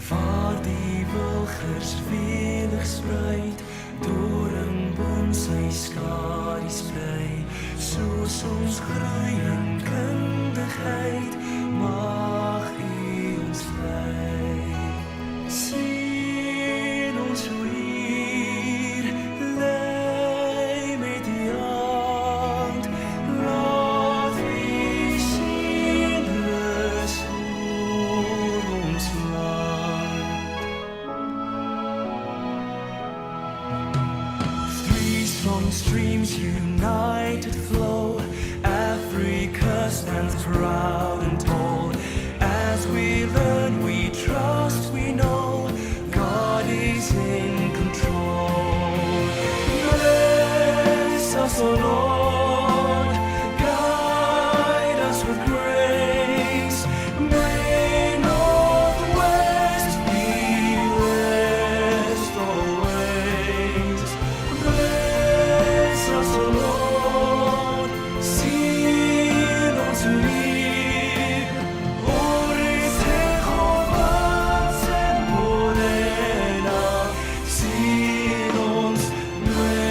Waar die wilgers velig spruit, doringboom sy skadu sprei, soos ons groei in kundigheid, mag U ons lei. Sien ons hoe hier lei met die hand, laat wie sien rus oor ons land. Three strong streams united flow, Africa stands proud and tall. As we learn, we trust, we know God is in control. Bless us, O Lord, guide us with grace. May North-West be blessed always. Bless us, O Lord, sien ons lief. Oris Jehovah sen morena, sien ons, bless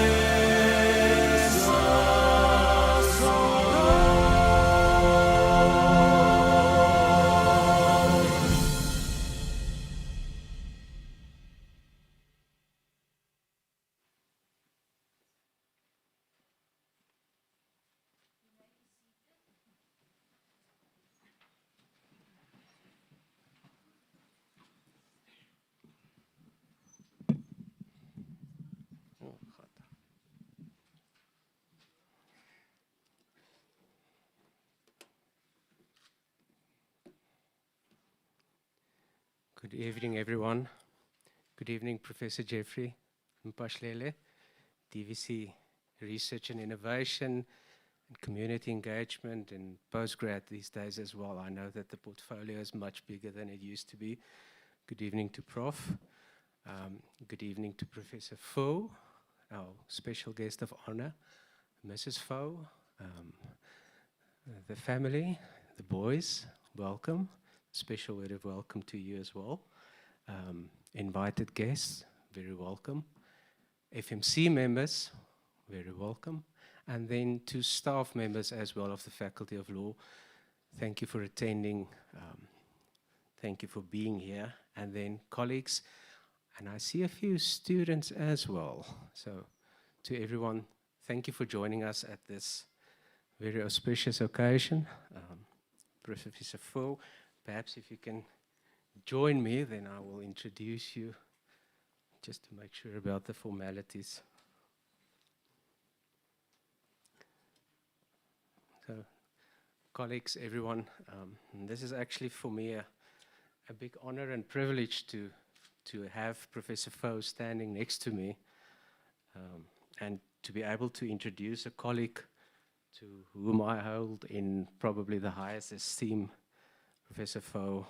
us, O Lord. Good evening, everyone. Good evening, Professor Jeffrey Mpashlele, DVC Research and Innovation, and Community Engagement, and postgrad these days as well. I know that the portfolio is much bigger than it used to be. Good evening to Prof. Good evening to Professor Fo, our special guest of honor, Mrs. Fo, the family, the boys, welcome. Special word of welcome to you as well. Invited guests, very welcome. FMC members, very welcome. And then to staff members as well of the Faculty of Law, thank you for attending. Thank you for being here. And then colleagues, and I see a few students as well. So to everyone, thank you for joining us at this very auspicious occasion. Professor Fo, perhaps if you can join me, then I will introduce you just to make sure about the formalities. So, colleagues, everyone, this is actually for me a big honor and privilege to have Professor Fo standing next to me and to be able to introduce a colleague to whom I hold in probably the highest esteem, Professor Fo.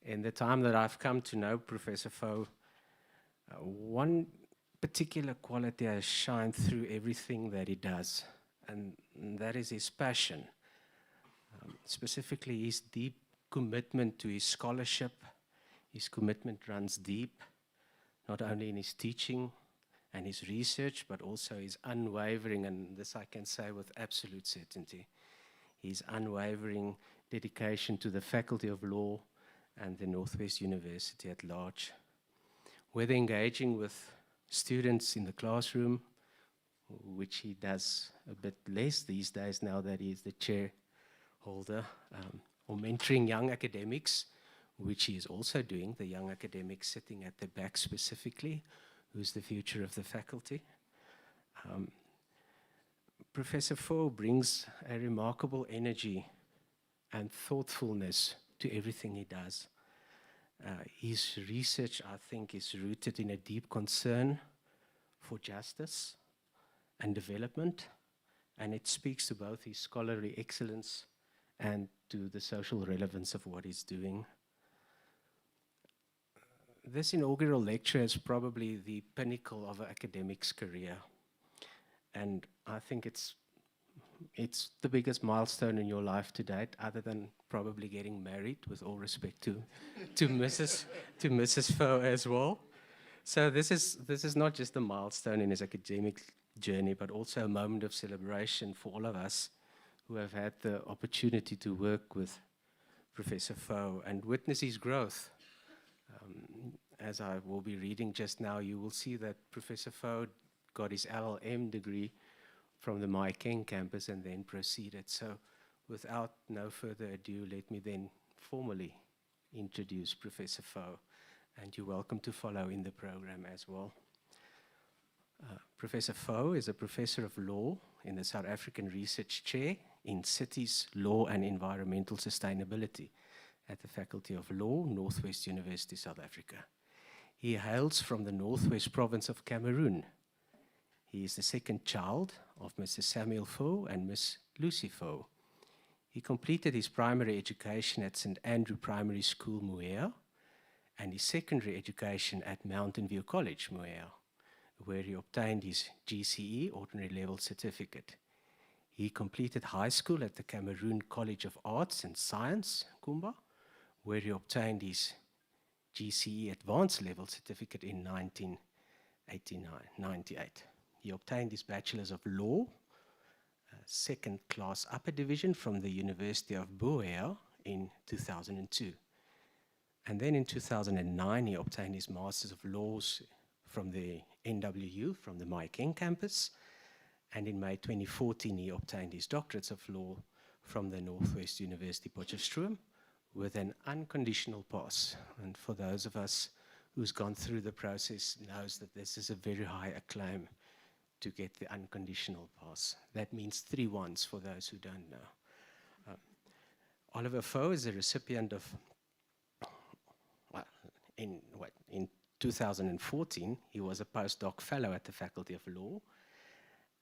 In the time that I've come to know Professor Fo, one particular quality has shined through everything that he does, and that is his passion. Specifically, his deep commitment to his scholarship. His commitment runs deep, not only in his teaching and his research, but also his unwavering, and this I can say with absolute certainty, his unwavering dedication to the Faculty of Law and the North-West University at large. Whether engaging with students in the classroom, which he does a bit less these days now that he is the chair holder, or mentoring young academics, which he is also doing, the young academics sitting at the back specifically, who's the future of the faculty. Professor Fo brings a remarkable energy and thoughtfulness to everything he does. His research, I think, is rooted in a deep concern for justice and development, and it speaks to both his scholarly excellence and to the social relevance of what he's doing. This inaugural lecture is probably the pinnacle of an academic's career, and I think it's the biggest milestone in your life to date, other than probably getting married, with all respect to Mrs. Foe as well. So this is not just a milestone in his academic journey, but also a moment of celebration for all of us who have had the opportunity to work with Professor Foe and witness his growth. As I will be reading just now, you will see that Professor Foe got his LLM degree from the Mahikeng Campus and then proceeded. So without no further ado, let me then formally introduce Professor Foe, and you're welcome to follow in the program as well. Professor Foe is a professor of law in the South African Research Chair in Cities, Law and Environmental Sustainability at the Faculty of Law, North-West University, South Africa. He hails from the North-West Province of Cameroon. He is the second child of Mr. Samuel Foe and Miss Lucy Foe. He completed his primary education at St. Andrew Primary School, Muea, and his secondary education at Mountain View College, Muea, where he obtained his GCE Ordinary Level Certificate. He completed high school at the Cameroon College of Arts and Science, Kumba, where he obtained his GCE Advanced Level Certificate in 1998. He obtained his Bachelor of Law, second class upper division from the University of Buea in 2002. And then in 2009, he obtained his Master of Laws from the NWU, from the Mahikeng Campus. And in May 2014, he obtained his Doctorates of Law from the North-West University Potchefstroom with an unconditional pass. And for those of us who's gone through the process knows that this is a very high acclaim to get the unconditional pass. That means 3 ones for those who don't know. Oliver Foe is a recipient of, in 2014, he was a postdoc fellow at the Faculty of Law,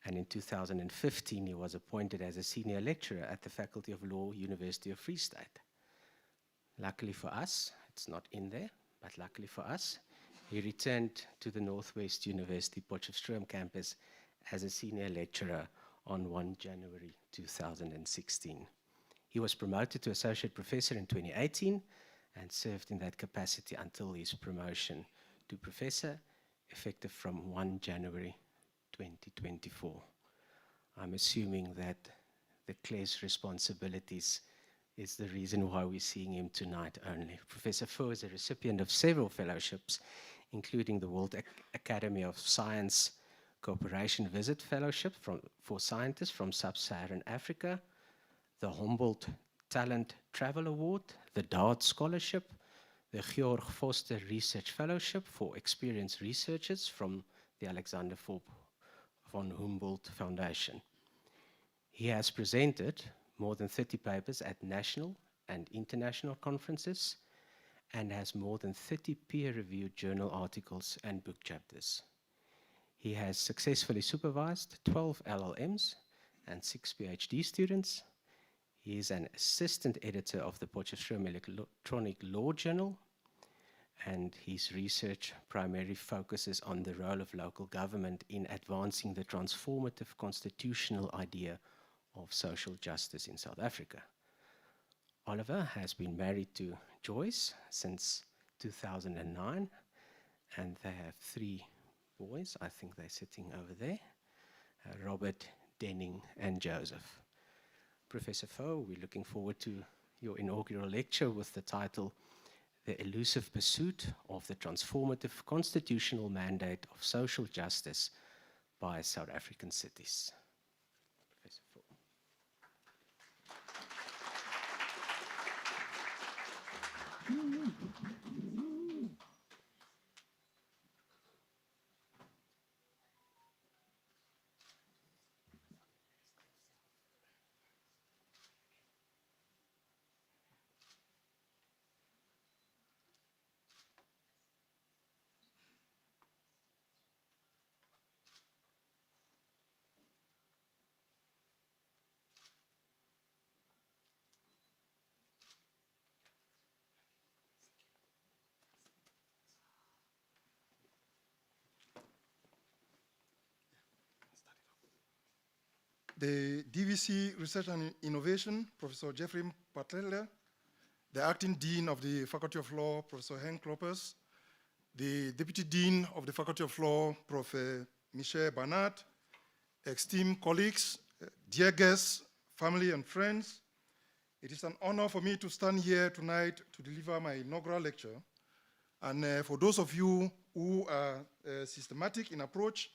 and in 2015, he was appointed as a senior lecturer at the Faculty of Law, University of Free State. Luckily for us, it's not in there, but luckily for us, he returned to the North-West University Potchefstroom campus as a senior lecturer on 1 January 2016. He was promoted to associate professor in 2018 and served in that capacity until his promotion to professor, effective from 1 January 2024. I'm assuming that the Clare's responsibilities is the reason why we're seeing him tonight only. Professor Foe is a recipient of several fellowships, including the World Academy of Science Cooperation Visit Fellowship for scientists from Sub-Saharan Africa, the Humboldt Talent Travel Award, the Dart Scholarship, the Georg Foster Research Fellowship for experienced researchers from the Alexander von Humboldt Foundation. He has presented more than 30 papers at national and international conferences and has more than 30 peer-reviewed journal articles and book chapters. He has successfully supervised 12 LLMs and 6 PhD students. He is an assistant editor of the Potchefstroom Electronic Law Journal, and his research primarily focuses on the role of local government in advancing the transformative constitutional idea of social justice in South Africa. Oliver has been married to Joyce since 2009, and they have 3 boys. I think they're sitting over there, Robert, Denning, and Joseph. Professor Foe, we're looking forward to your inaugural lecture with the title, The Elusive Pursuit of the Transformative Constitutional Mandate of Social Justice by South African Cities. Professor Foe. the DVC Research and Innovation, Professor Jeffrey Patele, the Acting Dean of the Faculty of Law, Professor Henk Kloppers, the Deputy Dean of the Faculty of Law, Prof. Michel Bernard, esteemed colleagues, dear guests, family and friends. It is an honor for me to stand here tonight to deliver my inaugural lecture. And for those of you who are systematic in approach,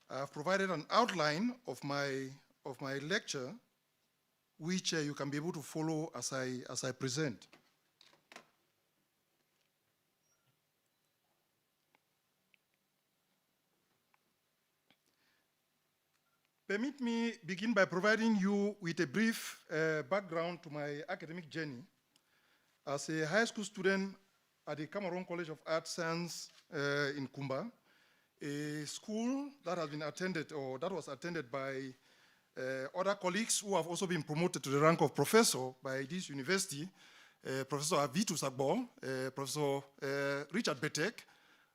I have provided an outline of my lecture, which you can be able to follow as I present. Permit me begin by providing you with a brief background to my academic journey. As a high school student at the Cameroon College of Arts Science in Kumba, a school that has been attended, or that was attended by other colleagues who have also been promoted to the rank of professor by this university, Professor Avitu Sagbo, Professor Richard Betek,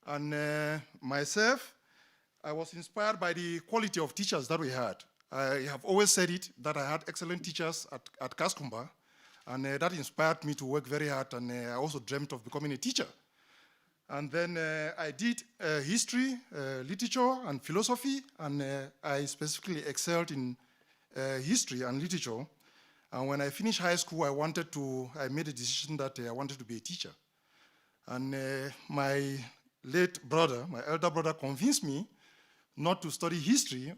and myself. I was inspired by the quality of teachers that we had. I have always said it, that I had excellent teachers at Kumba, and that inspired me to work very hard, and I also dreamt of becoming a teacher. And then I did history, literature, and philosophy, and I specifically excelled in history and literature. And when I finished high school, I made a decision that I wanted to be a teacher. And my late brother, my elder brother, convinced me not to study history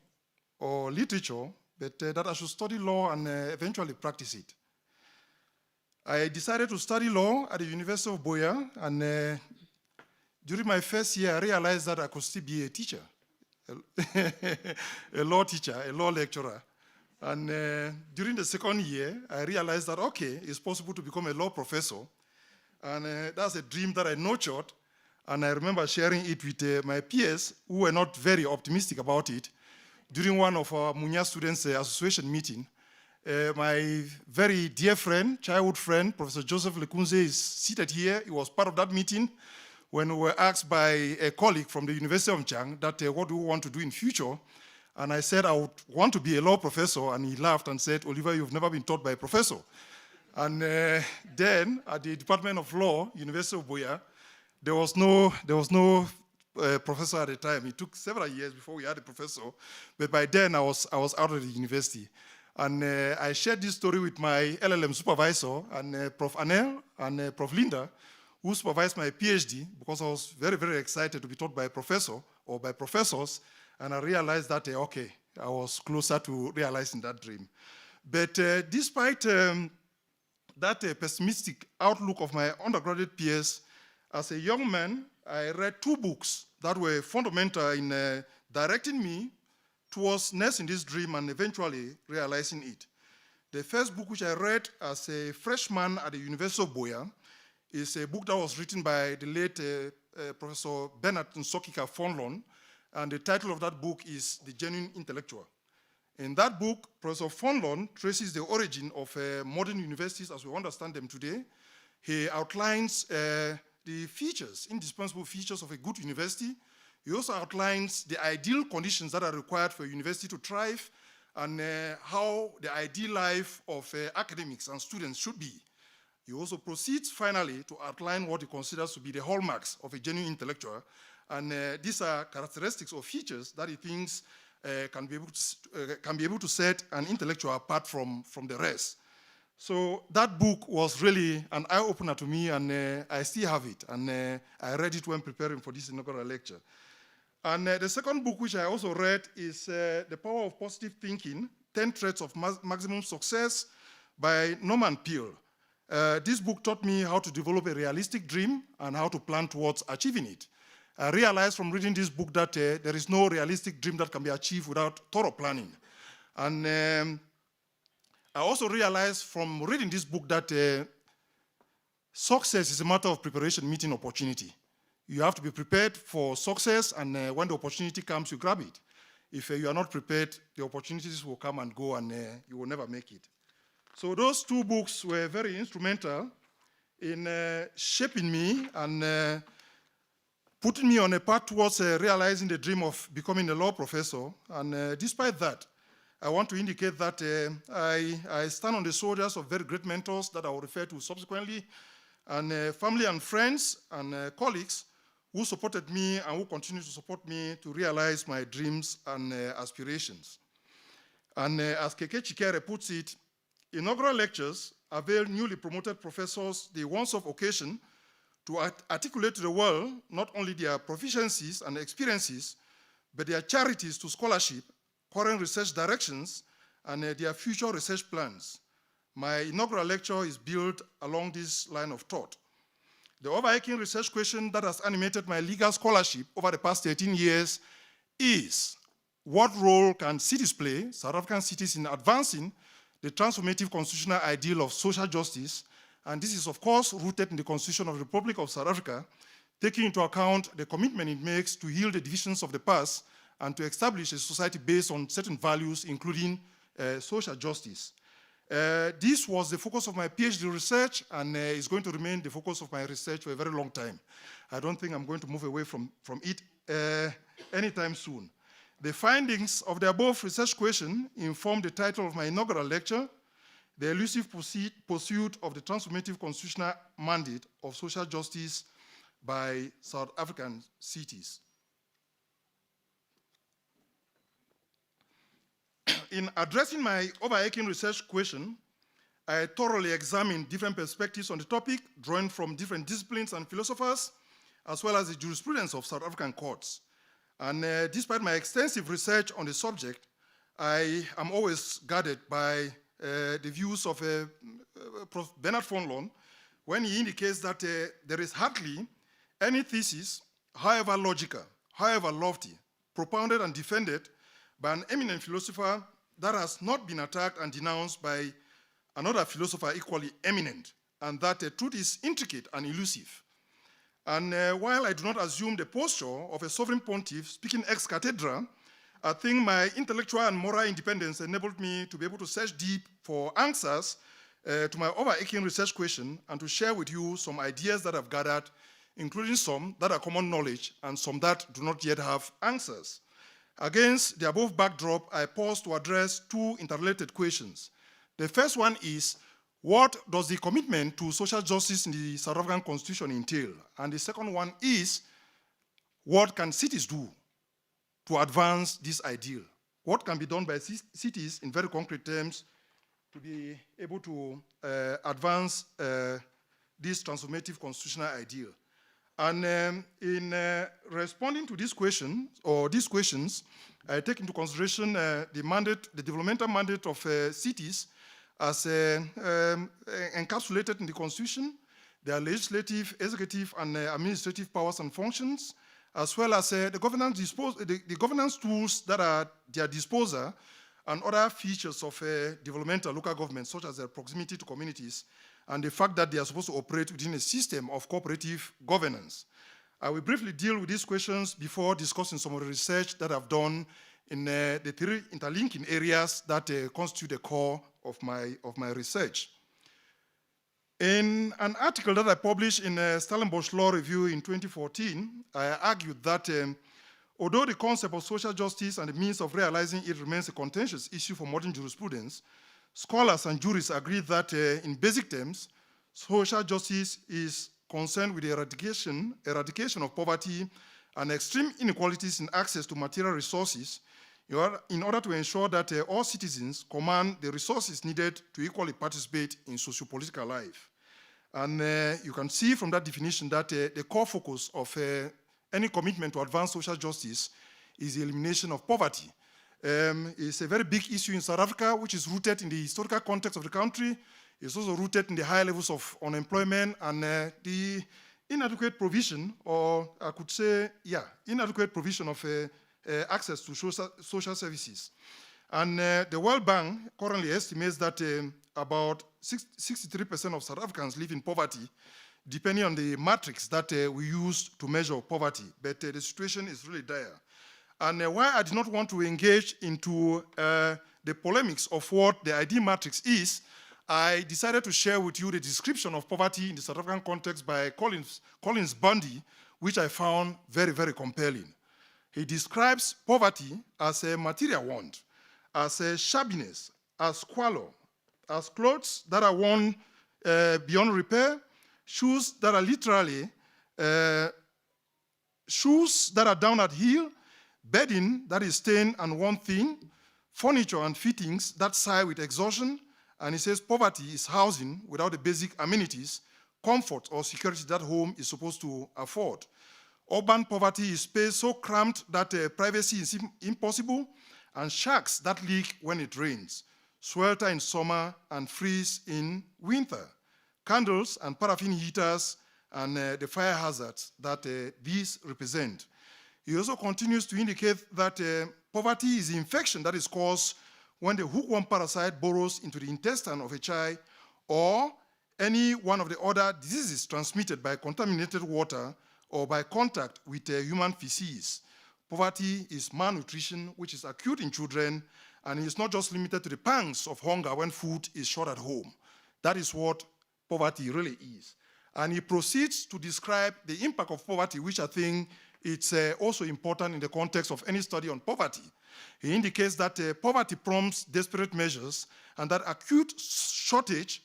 or literature, but that I should study law and eventually practice it. I decided to study law at the University of Buea, and during my first year, I realized that I could still be a teacher, a law teacher, a law lecturer. And during the second year, I realized that, okay, it's possible to become a law professor. And that's a dream that I nurtured. And I remember sharing it with my peers who were not very optimistic about it. During one of our Muea Students Association meeting, my very dear friend, childhood friend, Professor Joseph Lekunze is seated here. He was part of that meeting when we were asked by a colleague from the University of Chang that what do we want to do in future? And I said I would want to be a law professor, and he laughed and said, Oliver, you've never been taught by a professor. And then at the Department of Law, University of Buea, there was no professor at the time. It took several years before we had a professor, but by then I was out of the university. And I shared this story with my LLM supervisor, and Prof. Anel and Prof. Linda, who supervised my PhD, because I was very, very excited to be taught by a professor or by professors, and I realized that, okay, I was closer to realizing that dream. But despite that pessimistic outlook of my undergraduate peers, as a young man, I read two books that were fundamental in directing me towards nursing this dream and eventually realizing it. The first book which I read as a freshman at the University of Buea is a book that was written by the late Professor Bernard Nsokika Fonlon, and the title of that book is The Genuine Intellectual. In that book, Professor Fonlon traces the origin of modern universities as we understand them today. He outlines the features, indispensable features of a good university. He also outlines the ideal conditions that are required for a university to thrive, and how the ideal life of academics and students should be. He also proceeds finally to outline what he considers to be the hallmarks of a genuine intellectual, and these are characteristics or features that he thinks can be able to set an intellectual apart from the rest. So that book was really an eye-opener to me, and I still have it, and I read it when preparing for this inaugural lecture. And the second book which I also read is The Power of Positive Thinking, 10 Traits of Maximum Success by Norman Peale. This book taught me how to develop a realistic dream and how to plan towards achieving it. I realized from reading this book that there is no realistic dream that can be achieved without thorough planning. And I also realized from reading this book that success is a matter of preparation meeting opportunity. You have to be prepared for success, and when the opportunity comes, you grab it. If you are not prepared, the opportunities will come and go, and you will never make it. So those two books were very instrumental in shaping me and putting me on a path towards realizing the dream of becoming a law professor. And despite that, I want to indicate that I stand on the shoulders of very great mentors that I will refer to subsequently, and family and friends and colleagues who supported me and who continue to support me to realize my dreams and aspirations. And as Keke Chikere puts it, inaugural lectures avail newly promoted professors the once-off occasion to articulate to the world not only their proficiencies and experiences, but their charities to scholarship, current research directions, and their future research plans. My inaugural lecture is built along this line of thought. The overarching research question that has animated my legal scholarship over the past 13 years is, what role can cities play, South African cities, in advancing the transformative constitutional ideal of social justice? And this is, of course, rooted in the Constitution of the Republic of South Africa, taking into account the commitment it makes to heal the divisions of the past and to establish a society based on certain values, including social justice. This was the focus of my PhD research, and is going to remain the focus of my research for a very long time. I don't think I'm going to move away from it anytime soon. The findings of the above research question inform the title of my inaugural lecture, The Elusive Pursuit of the Transformative Constitutional Mandate of Social Justice by South African Cities. In addressing my overarching research question, I thoroughly examined different perspectives on the topic, drawing from different disciplines and philosophers, as well as the jurisprudence of South African courts. And despite my extensive research on the subject, I am always guided by the views of Prof. Bernard von Loon when he indicates that there is hardly any thesis, however logical, however lofty, propounded and defended by an eminent philosopher that has not been attacked and denounced by another philosopher equally eminent, and that the truth is intricate and elusive. And while I do not assume the posture of a sovereign pontiff speaking ex cathedra, I think my intellectual and moral independence enabled me to be able to search deep for answers to my overarching research question and to share with you some ideas that I've gathered, including some that are common knowledge and some that do not yet have answers. Against the above backdrop, I pause to address two interrelated questions. The first one is, what does the commitment to social justice in the South African Constitution entail? And the second one is, what can cities do to advance this ideal? What can be done by cities in very concrete terms to be able to advance this transformative constitutional ideal? And in responding to this question, or these questions, I take into consideration the mandate, the developmental mandate of cities as encapsulated in the Constitution, their legislative, executive, and administrative powers and functions, as well as the governance tools that are at their disposal, and other features of developmental local government, such as their proximity to communities, and the fact that they are supposed to operate within a system of cooperative governance. I will briefly deal with these questions before discussing some of the research that I've done in the three interlinking areas that constitute the core of my research. In an article that I published in Stellenbosch Law Review in 2014, I argued that although the concept of social justice and the means of realizing it remains a contentious issue for modern jurisprudence, scholars and jurists agree that in basic terms, social justice is concerned with the eradication of poverty and extreme inequalities in access to material resources in order to ensure that all citizens command the resources needed to equally participate in socio-political life. And you can see from that definition that the core focus of any commitment to advance social justice is the elimination of poverty. It's a very big issue in South Africa, which is rooted in the historical context of the country. It's also rooted in the high levels of unemployment and the inadequate provision, or I could say, inadequate provision of access to social services. And the World Bank currently estimates that about 63% of South Africans live in poverty, depending on the matrix that we use to measure poverty. But the situation is really dire. And why I did not want to engage into the polemics of what the ID matrix is, I decided to share with you the description of poverty in the South African context by Collins Bundy, which I found very, very compelling. He describes poverty as a material want, as shabbiness, as squalor, as clothes that are worn beyond repair, shoes that are literally shoes that are down at heel, bedding that is stained and worn thin, furniture and fittings that sigh with exhaustion. And he says poverty is housing without the basic amenities, comfort or security that home is supposed to afford. Urban poverty is space so cramped that privacy is impossible, and shacks that leak when it rains, swelter in summer and freeze in winter, candles and paraffin heaters and the fire hazards that these represent. He also continues to indicate that poverty is the infection that is caused when the hookworm parasite burrows into the intestine of a child, or any one of the other diseases transmitted by contaminated water or by contact with human feces. Poverty is malnutrition, which is acute in children, and it's not just limited to the pangs of hunger when food is short at home. That is what poverty really is. And he proceeds to describe the impact of poverty, which I think it's also important in the context of any study on poverty. He indicates that poverty prompts desperate measures, and that acute shortage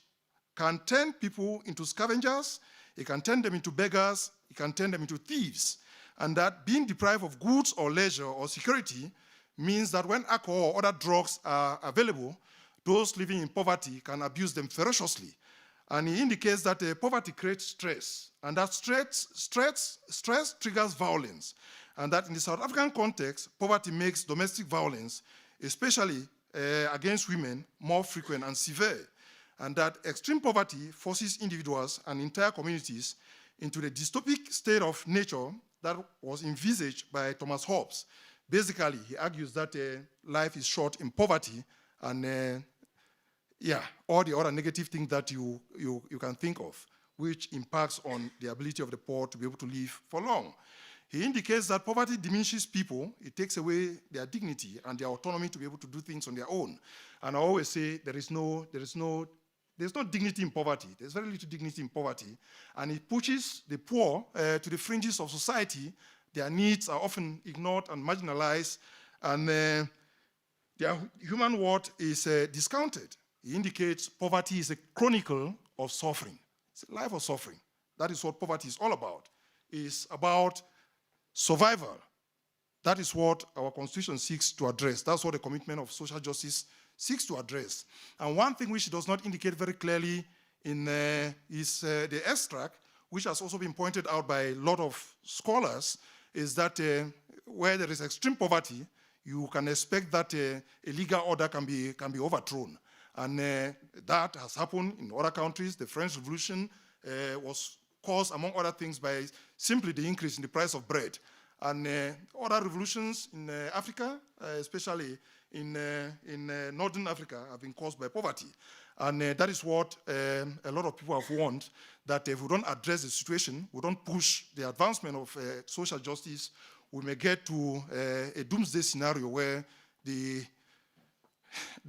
can turn people into scavengers, it can turn them into beggars, it can turn them into thieves, and that being deprived of goods or leisure or security means that when alcohol or other drugs are available, those living in poverty can abuse them ferociously. And he indicates that poverty creates stress, and that stress triggers violence, and that in the South African context, poverty makes domestic violence, especially against women, more frequent and severe, and that extreme poverty forces individuals and entire communities into the dystopic state of nature that was envisaged by Thomas Hobbes. Basically, he argues that life is short in poverty, and all the other negative things that you can think of, which impacts on the ability of the poor to be able to live for long. He indicates that poverty diminishes people, it takes away their dignity and their autonomy to be able to do things on their own. And I always say there's no dignity in poverty. There's very little dignity in poverty. And it pushes the poor to the fringes of society. Their needs are often ignored and marginalized, and their human worth is discounted. He indicates poverty is a chronicle of suffering. It's a life of suffering. That is what poverty is all about. It's about survival. That is what our Constitution seeks to address. That's what the commitment of social justice seeks to address. And one thing which does not indicate very clearly in is the extract, which has also been pointed out by a lot of scholars, is that where there is extreme poverty, you can expect that a legal order can be overthrown. And that has happened in other countries. The French Revolution was caused, among other things, by simply the increase in the price of bread. And other revolutions in Africa, especially in Northern Africa, have been caused by poverty. And that is what a lot of people have warned, that if we don't address the situation, we don't push the advancement of social justice, we may get to a doomsday scenario where the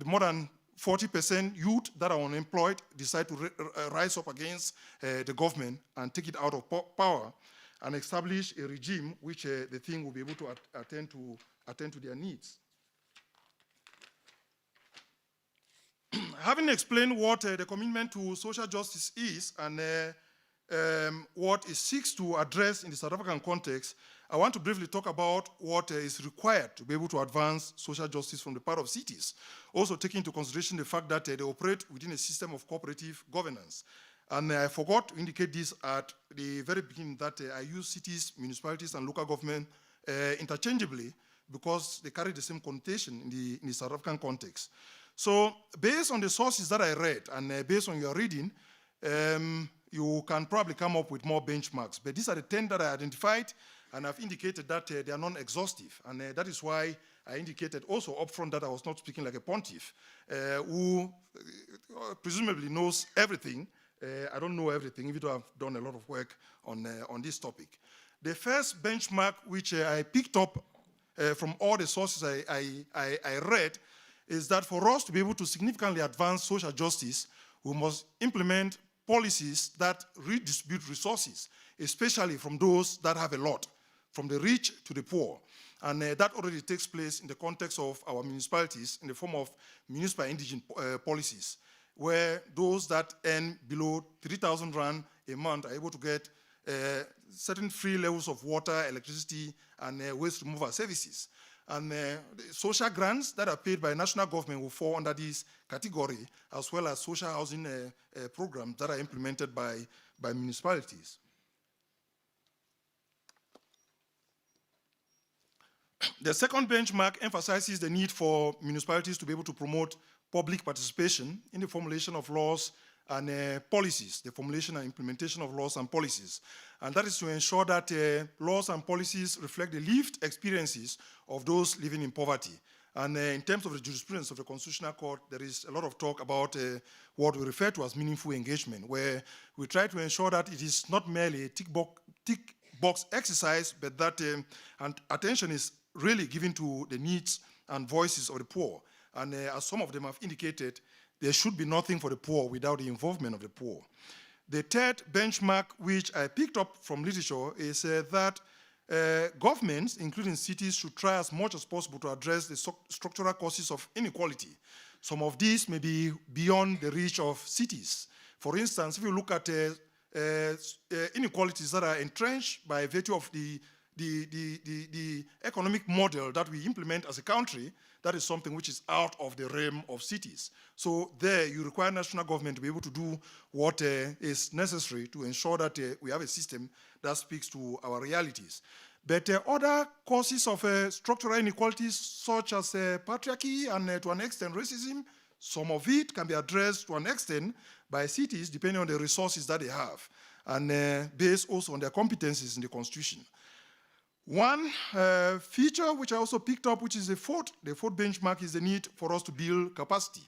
more than 40% youth that are unemployed decide to rise up against the government and take it out of power and establish a regime which the thing will be able to attend to their needs. Having explained what the commitment to social justice is and what it seeks to address in the South African context, I want to briefly talk about what is required to be able to advance social justice from the part of cities, also taking into consideration the fact that they operate within a system of cooperative governance. And I forgot to indicate this at the very beginning, that I use cities, municipalities, and local government interchangeably because they carry the same connotation in the South African context. So based on the sources that I read and based on your reading, you can probably come up with more benchmarks. But these are the 10 that I identified, and I've indicated that they are non-exhaustive. And that is why I indicated also upfront that I was not speaking like a pontiff who presumably knows everything. I don't know everything, even though I've done a lot of work on this topic. The first benchmark which I picked up from all the sources I read is that for us to be able to significantly advance social justice, we must implement policies that redistribute resources, especially from those that have a lot, from the rich to the poor. And that already takes place in the context of our municipalities in the form of municipal indigent policies, where those that earn below 3,000 rand a month are able to get certain free levels of water, electricity, and waste removal services. And the social grants that are paid by national government will fall under this category, as well as social housing programs that are implemented by municipalities. The second benchmark emphasizes the need for municipalities to be able to promote public participation in the formulation of laws and policies, the formulation and implementation of laws and policies. And that is to ensure that laws and policies reflect the lived experiences of those living in poverty. And in terms of the jurisprudence of the Constitutional Court, there is a lot of talk about what we refer to as meaningful engagement, where we try to ensure that it is not merely a tick box exercise, but that attention is really given to the needs and voices of the poor. And as some of them have indicated, there should be nothing for the poor without the involvement of the poor. The third benchmark, which I picked up from literature, is that governments, including cities, should try as much as possible to address the structural causes of inequality. Some of these may be beyond the reach of cities. For instance, if you look at inequalities that are entrenched by virtue of the economic model that we implement as a country, that is something which is out of the realm of cities. So there, you require national government to be able to do what is necessary to ensure that we have a system that speaks to our realities. But other causes of structural inequalities, such as patriarchy and to an extent racism, some of it can be addressed to an extent by cities depending on the resources that they have, and based also on their competencies in the Constitution. One feature which I also picked up, which is the fourth benchmark, is the need for us to build capacity.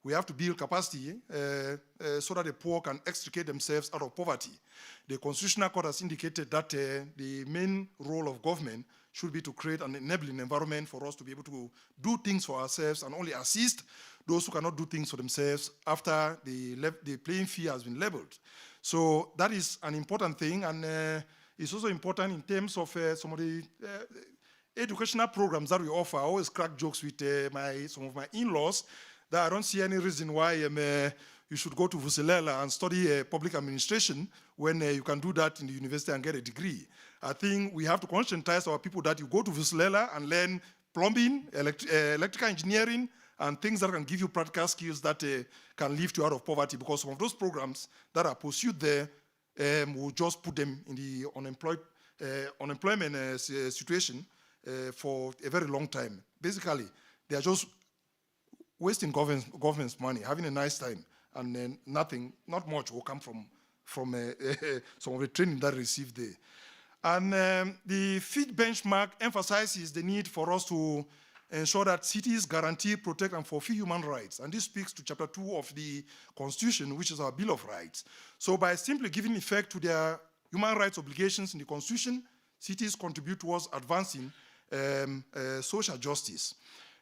We have to build capacity so that the poor can extricate themselves out of poverty. The Constitutional Court has indicated that the main role of government should be to create an enabling environment for us to be able to do things for ourselves and only assist those who cannot do things for themselves after the playing field has been leveled. So that is an important thing, and it's also important in terms of some of the educational programs that we offer. I always crack jokes with some of my in-laws that I don't see any reason why you should go to Vuselela and study public administration when you can do that in the university and get a degree. I think we have to conscientize our people that you go to Vuselela and learn plumbing, electrical engineering, and things that can give you practical skills that can lift you out of poverty, because some of those programs that are pursued there will just put them in the unemployment situation for a very long time. Basically, they are just wasting government's money, having a nice time, and then not much will come from some of the training that they received there. And the fifth benchmark emphasizes the need for us to ensure that cities guarantee, protect, and fulfill human rights. And this speaks to Chapter 2 of the Constitution, which is our Bill of Rights. So by simply giving effect to their human rights obligations in the Constitution, cities contribute towards advancing social justice.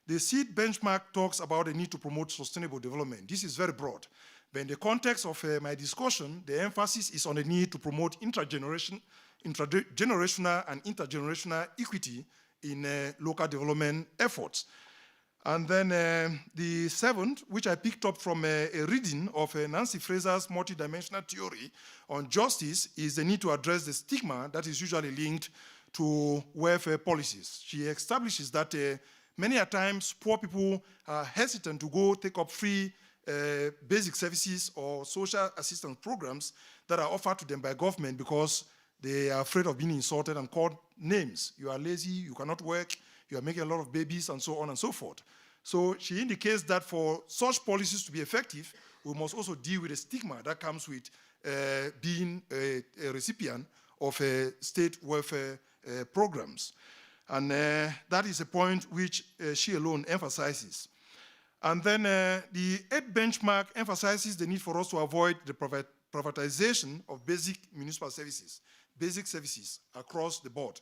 The sixth benchmark talks about the need to promote sustainable development. This is very broad. But in the context of my discussion, the emphasis is on the need to promote intergenerational and intergenerational equity in local development efforts. And then the seventh, which I picked up from a reading of Nancy Fraser's multidimensional theory on justice, is the need to address the stigma that is usually linked to welfare policies. She establishes that many a times poor people are hesitant to go take up free basic services or social assistance programs that are offered to them by government because they are afraid of being insulted and called names. You are lazy, you cannot work, you are making a lot of babies, and so on and so forth. So she indicates that for such policies to be effective, we must also deal with the stigma that comes with being a recipient of state welfare programs. And that is a point which she alone emphasizes. And then the eighth benchmark emphasizes the need for us to avoid the privatization of basic municipal services, basic services across the board.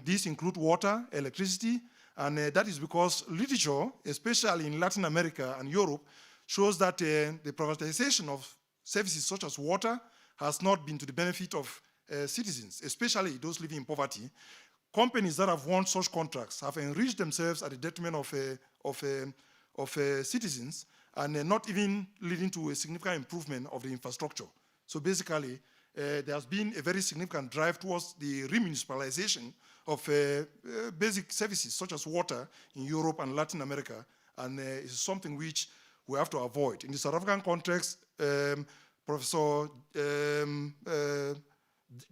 These include water, electricity, and that is because literature, especially in Latin America and Europe, shows that the privatization of services such as water has not been to the benefit of citizens, especially those living in poverty. companies that have won such contracts have enriched themselves at the detriment of citizens, and not even leading to a significant improvement of the infrastructure. So basically, there has been a very significant drive towards the remunicipalization of basic services such as water in Europe and Latin America, and it's something which we have to avoid. In the South African context, Professor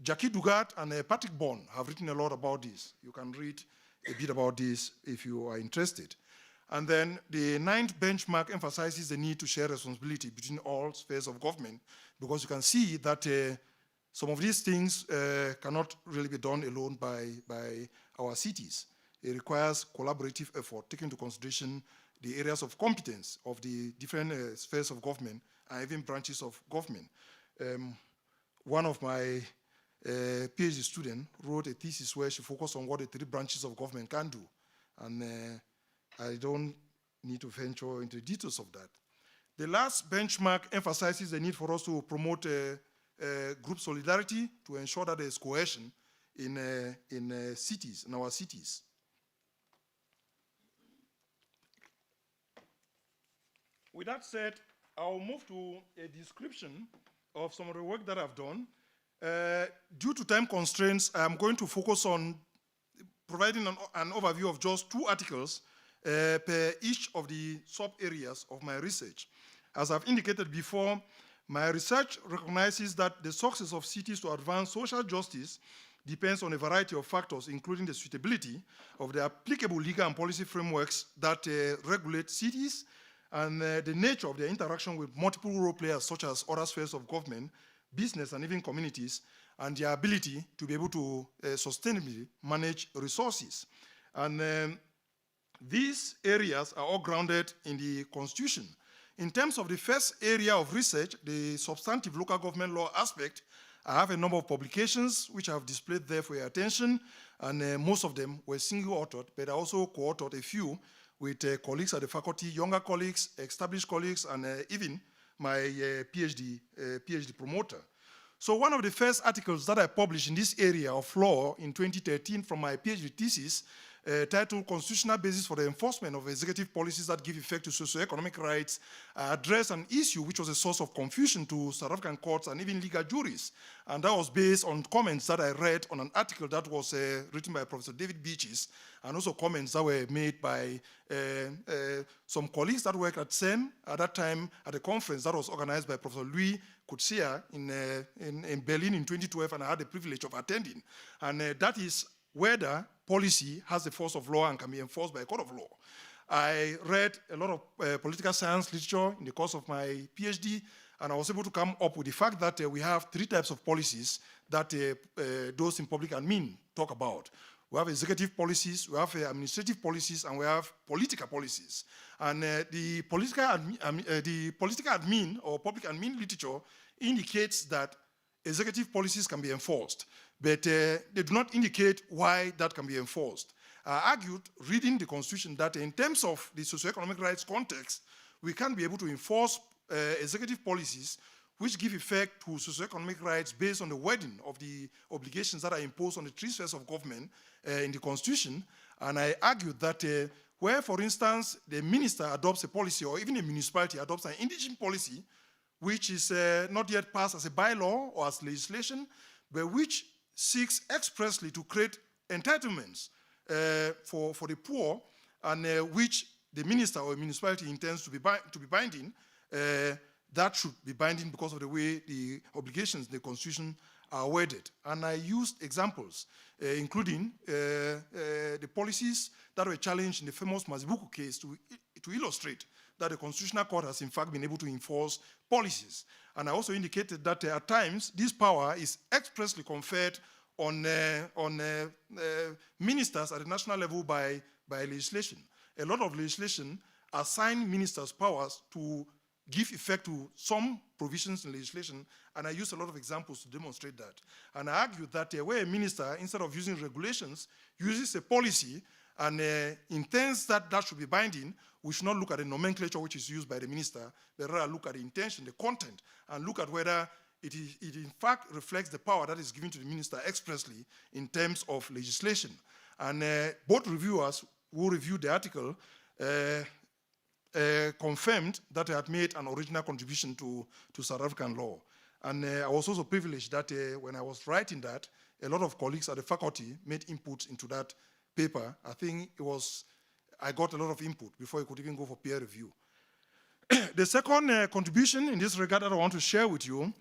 Jackie Dugat and Patrick Bond have written a lot about this. You can read a bit about this if you are interested. And then the 9th benchmark emphasizes the need to share responsibility between all spheres of government, because you can see that some of these things cannot really be done alone by our cities. It requires collaborative effort, taking into consideration the areas of competence of the different spheres of government and even branches of government. One of my PhD students wrote a thesis where she focused on what the 3 branches of government can do. And I don't need to venture into the details of that. The last benchmark emphasizes the need for us to promote group solidarity to ensure that there is cohesion in cities, in our cities. With that said, I'll move to a description of some of the work that I've done. Due to time constraints, I'm going to focus on providing an overview of just 2 articles per each of the sub-areas of my research. As I've indicated before, my research recognizes that the success of cities to advance social justice depends on a variety of factors, including the suitability of the applicable legal and policy frameworks that regulate cities, and the nature of their interaction with multiple role players such as other spheres of government, business, and even communities, and their ability to be able to sustainably manage resources. And these areas are all grounded in the Constitution. In terms of the first area of research, the substantive local government law aspect, I have a number of publications which I have displayed there for your attention, and most of them were single-authored, but I also co-authored a few with colleagues at the faculty, younger colleagues, established colleagues, and even my PhD promoter. So one of the first articles that I published in this area of law in 2013 from my PhD thesis, titled Constitutional Basis for the Enforcement of Executive Policies that Give Effect to Socioeconomic Rights, addressed an issue which was a source of confusion to South African courts and even legal juries. And that was based on comments that I read on an article that was written by Professor David Beaches, and also comments that were made by some colleagues that worked at SEM at that time at a conference that was organized by Professor Louis Kutsia in Berlin in 2012, and I had the privilege of attending. And that is whether policy has the force of law and can be enforced by a court of law. I read a lot of political science literature in the course of my PhD, and I was able to come up with the fact that we have 3 types of policies that those in public admin talk about. We have executive policies, we have administrative policies, and we have political policies. And the political admin or public admin literature indicates that executive policies can be enforced, but they do not indicate why that can be enforced. I argued, reading the Constitution, that in terms of the socioeconomic rights context, we can be able to enforce executive policies which give effect to socioeconomic rights based on the wording of the obligations that are imposed on the 3 spheres of government in the Constitution. And I argued that where, for instance, the minister adopts a policy, or even a municipality adopts an indigent policy, which is not yet passed as a bylaw or as legislation, but which seeks expressly to create entitlements for the poor, and which the minister or municipality intends to be binding, that should be binding because of the way the obligations in the Constitution are worded. And I used examples, including the policies that were challenged in the famous Mazibuko case to illustrate that the Constitutional Court has in fact been able to enforce policies. And I also indicated that at times this power is expressly conferred on ministers at the national level by legislation. A lot of legislation assign ministers powers to give effect to some provisions in legislation, and I used a lot of examples to demonstrate that. And I argued that where a minister, instead of using regulations, uses a policy and intends that that should be binding, we should not look at the nomenclature which is used by the minister, but rather look at the intention, the content, and look at whether it in fact reflects the power that is given to the minister expressly in terms of legislation. And both reviewers who reviewed the article confirmed that I had made an original contribution to South African law. And I was also privileged that when I was writing that, a lot of colleagues at the faculty made input into that paper. I think I got a lot of input before it could even go for peer review. The second contribution in this regard that I want to share with you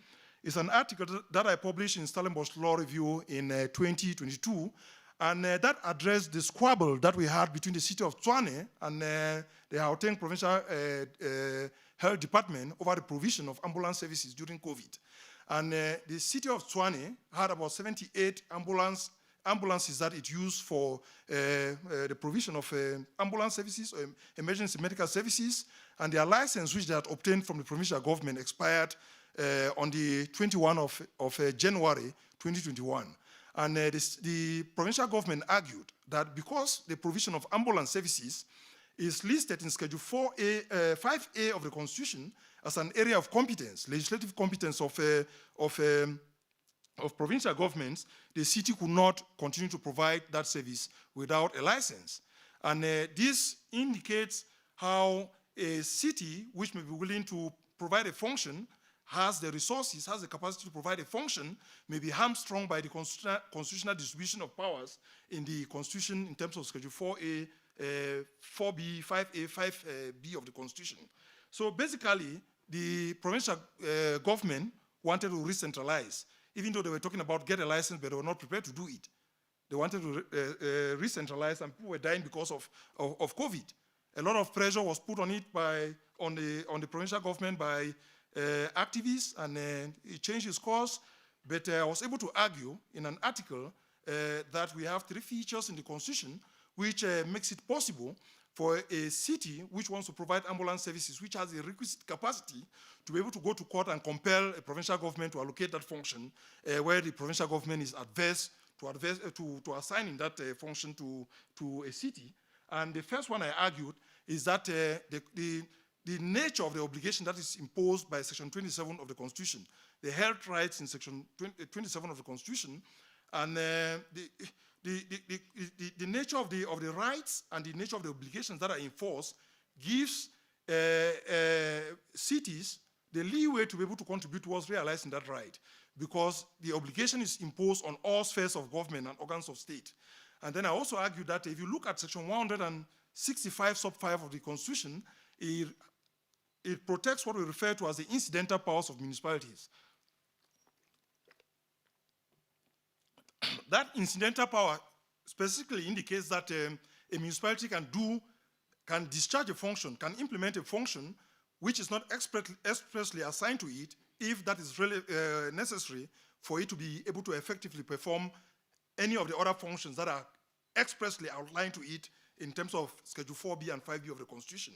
is an article that I published in Stellenbosch Law Review in 2022, and that addressed the squabble that we had between the city of Tshwane and the Gauteng Provincial Health Department over the provision of ambulance services during COVID. And the city of Tshwane had about 78 ambulances that it used for the provision of ambulance services, or emergency medical services, and their license, which they had obtained from the provincial government, expired on the 21st of January 2021. And the provincial government argued that because the provision of ambulance services is listed in Schedule 5A of the Constitution as an area of competence, legislative competence of provincial governments, the city could not continue to provide that service without a license. And this indicates how a city which may be willing to provide a function, has the resources, has the capacity to provide a function, may be hamstrung by the constitutional distribution of powers in the Constitution in terms of Schedule 4A, 4B, 5A, 5B of the Constitution. So basically, the provincial government wanted to re-centralize, even though they were talking about get a license, but they were not prepared to do it. They wanted to re-centralize, and people were dying because of COVID. A lot of pressure was put on it on the provincial government by activists, and it changed its course. But I was able to argue in an article that we have 3 features in the Constitution which makes it possible for a city which wants to provide ambulance services, which has a requisite capacity to be able to go to court and compel a provincial government to allocate that function, where the provincial government is adverse to assigning that function to a city. And the first one I argued is that the nature of the obligation that is imposed by Section 27 of the Constitution, the health rights in Section 27 of the Constitution, and the nature of the rights and the nature of the obligations that are enforced gives cities the leeway to be able to contribute towards realizing that right, because the obligation is imposed on all spheres of government and organs of state. And then I also argue that if you look at Section 165 sub 5 of the Constitution, it protects what we refer to as the incidental powers of municipalities. That incidental power specifically indicates that a municipality can discharge a function, can implement a function which is not expressly assigned to it, if that is really necessary for it to be able to effectively perform any of the other functions that are expressly outlined to it in terms of Schedule 4B and 5B of the Constitution.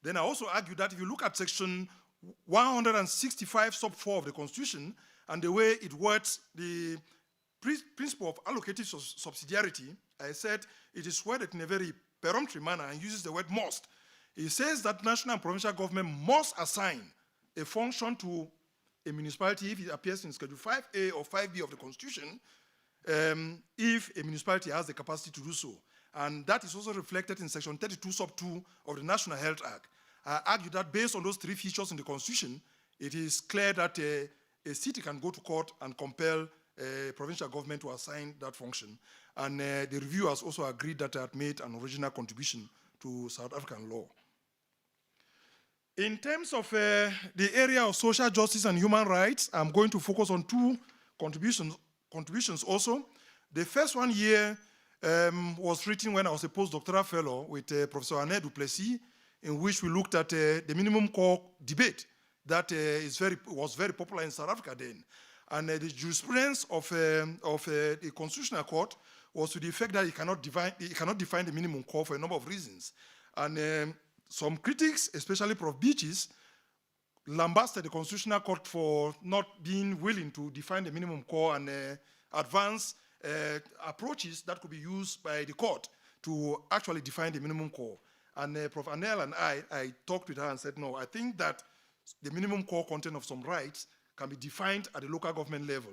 Then I also argue that if you look at Section 165 sub 4 of the Constitution and the way it words the principle of allocative subsidiarity, I said it is worded in a very peremptory manner and uses the word must. It says that national and provincial government must assign a function to a municipality if it appears in Schedule 5A or 5B of the Constitution, if a municipality has the capacity to do so. And that is also reflected in Section 32 sub 2 of the National Health Act. I argue that based on those 3 features in the Constitution, it is clear that a city can go to court and compel a provincial government to assign that function. And the reviewers also agreed that I had made an original contribution to South African law. In terms of the area of social justice and human rights, I'm going to focus on 2 contributions also. The first one here was written when I was a postdoctoral fellow with Professor Anne Duplessis, in which we looked at the minimum core debate that was very popular in South Africa then. And the jurisprudence of the Constitutional Court was to the effect that it cannot define the minimum core for a number of reasons. And some critics, especially Prof. Beaches, lambasted the Constitutional Court for not being willing to define the minimum core and advance approaches that could be used by the court to actually define the minimum core. And Prof. Anel and I talked with her and said, no, I think that the minimum core content of some rights can be defined at the local government level,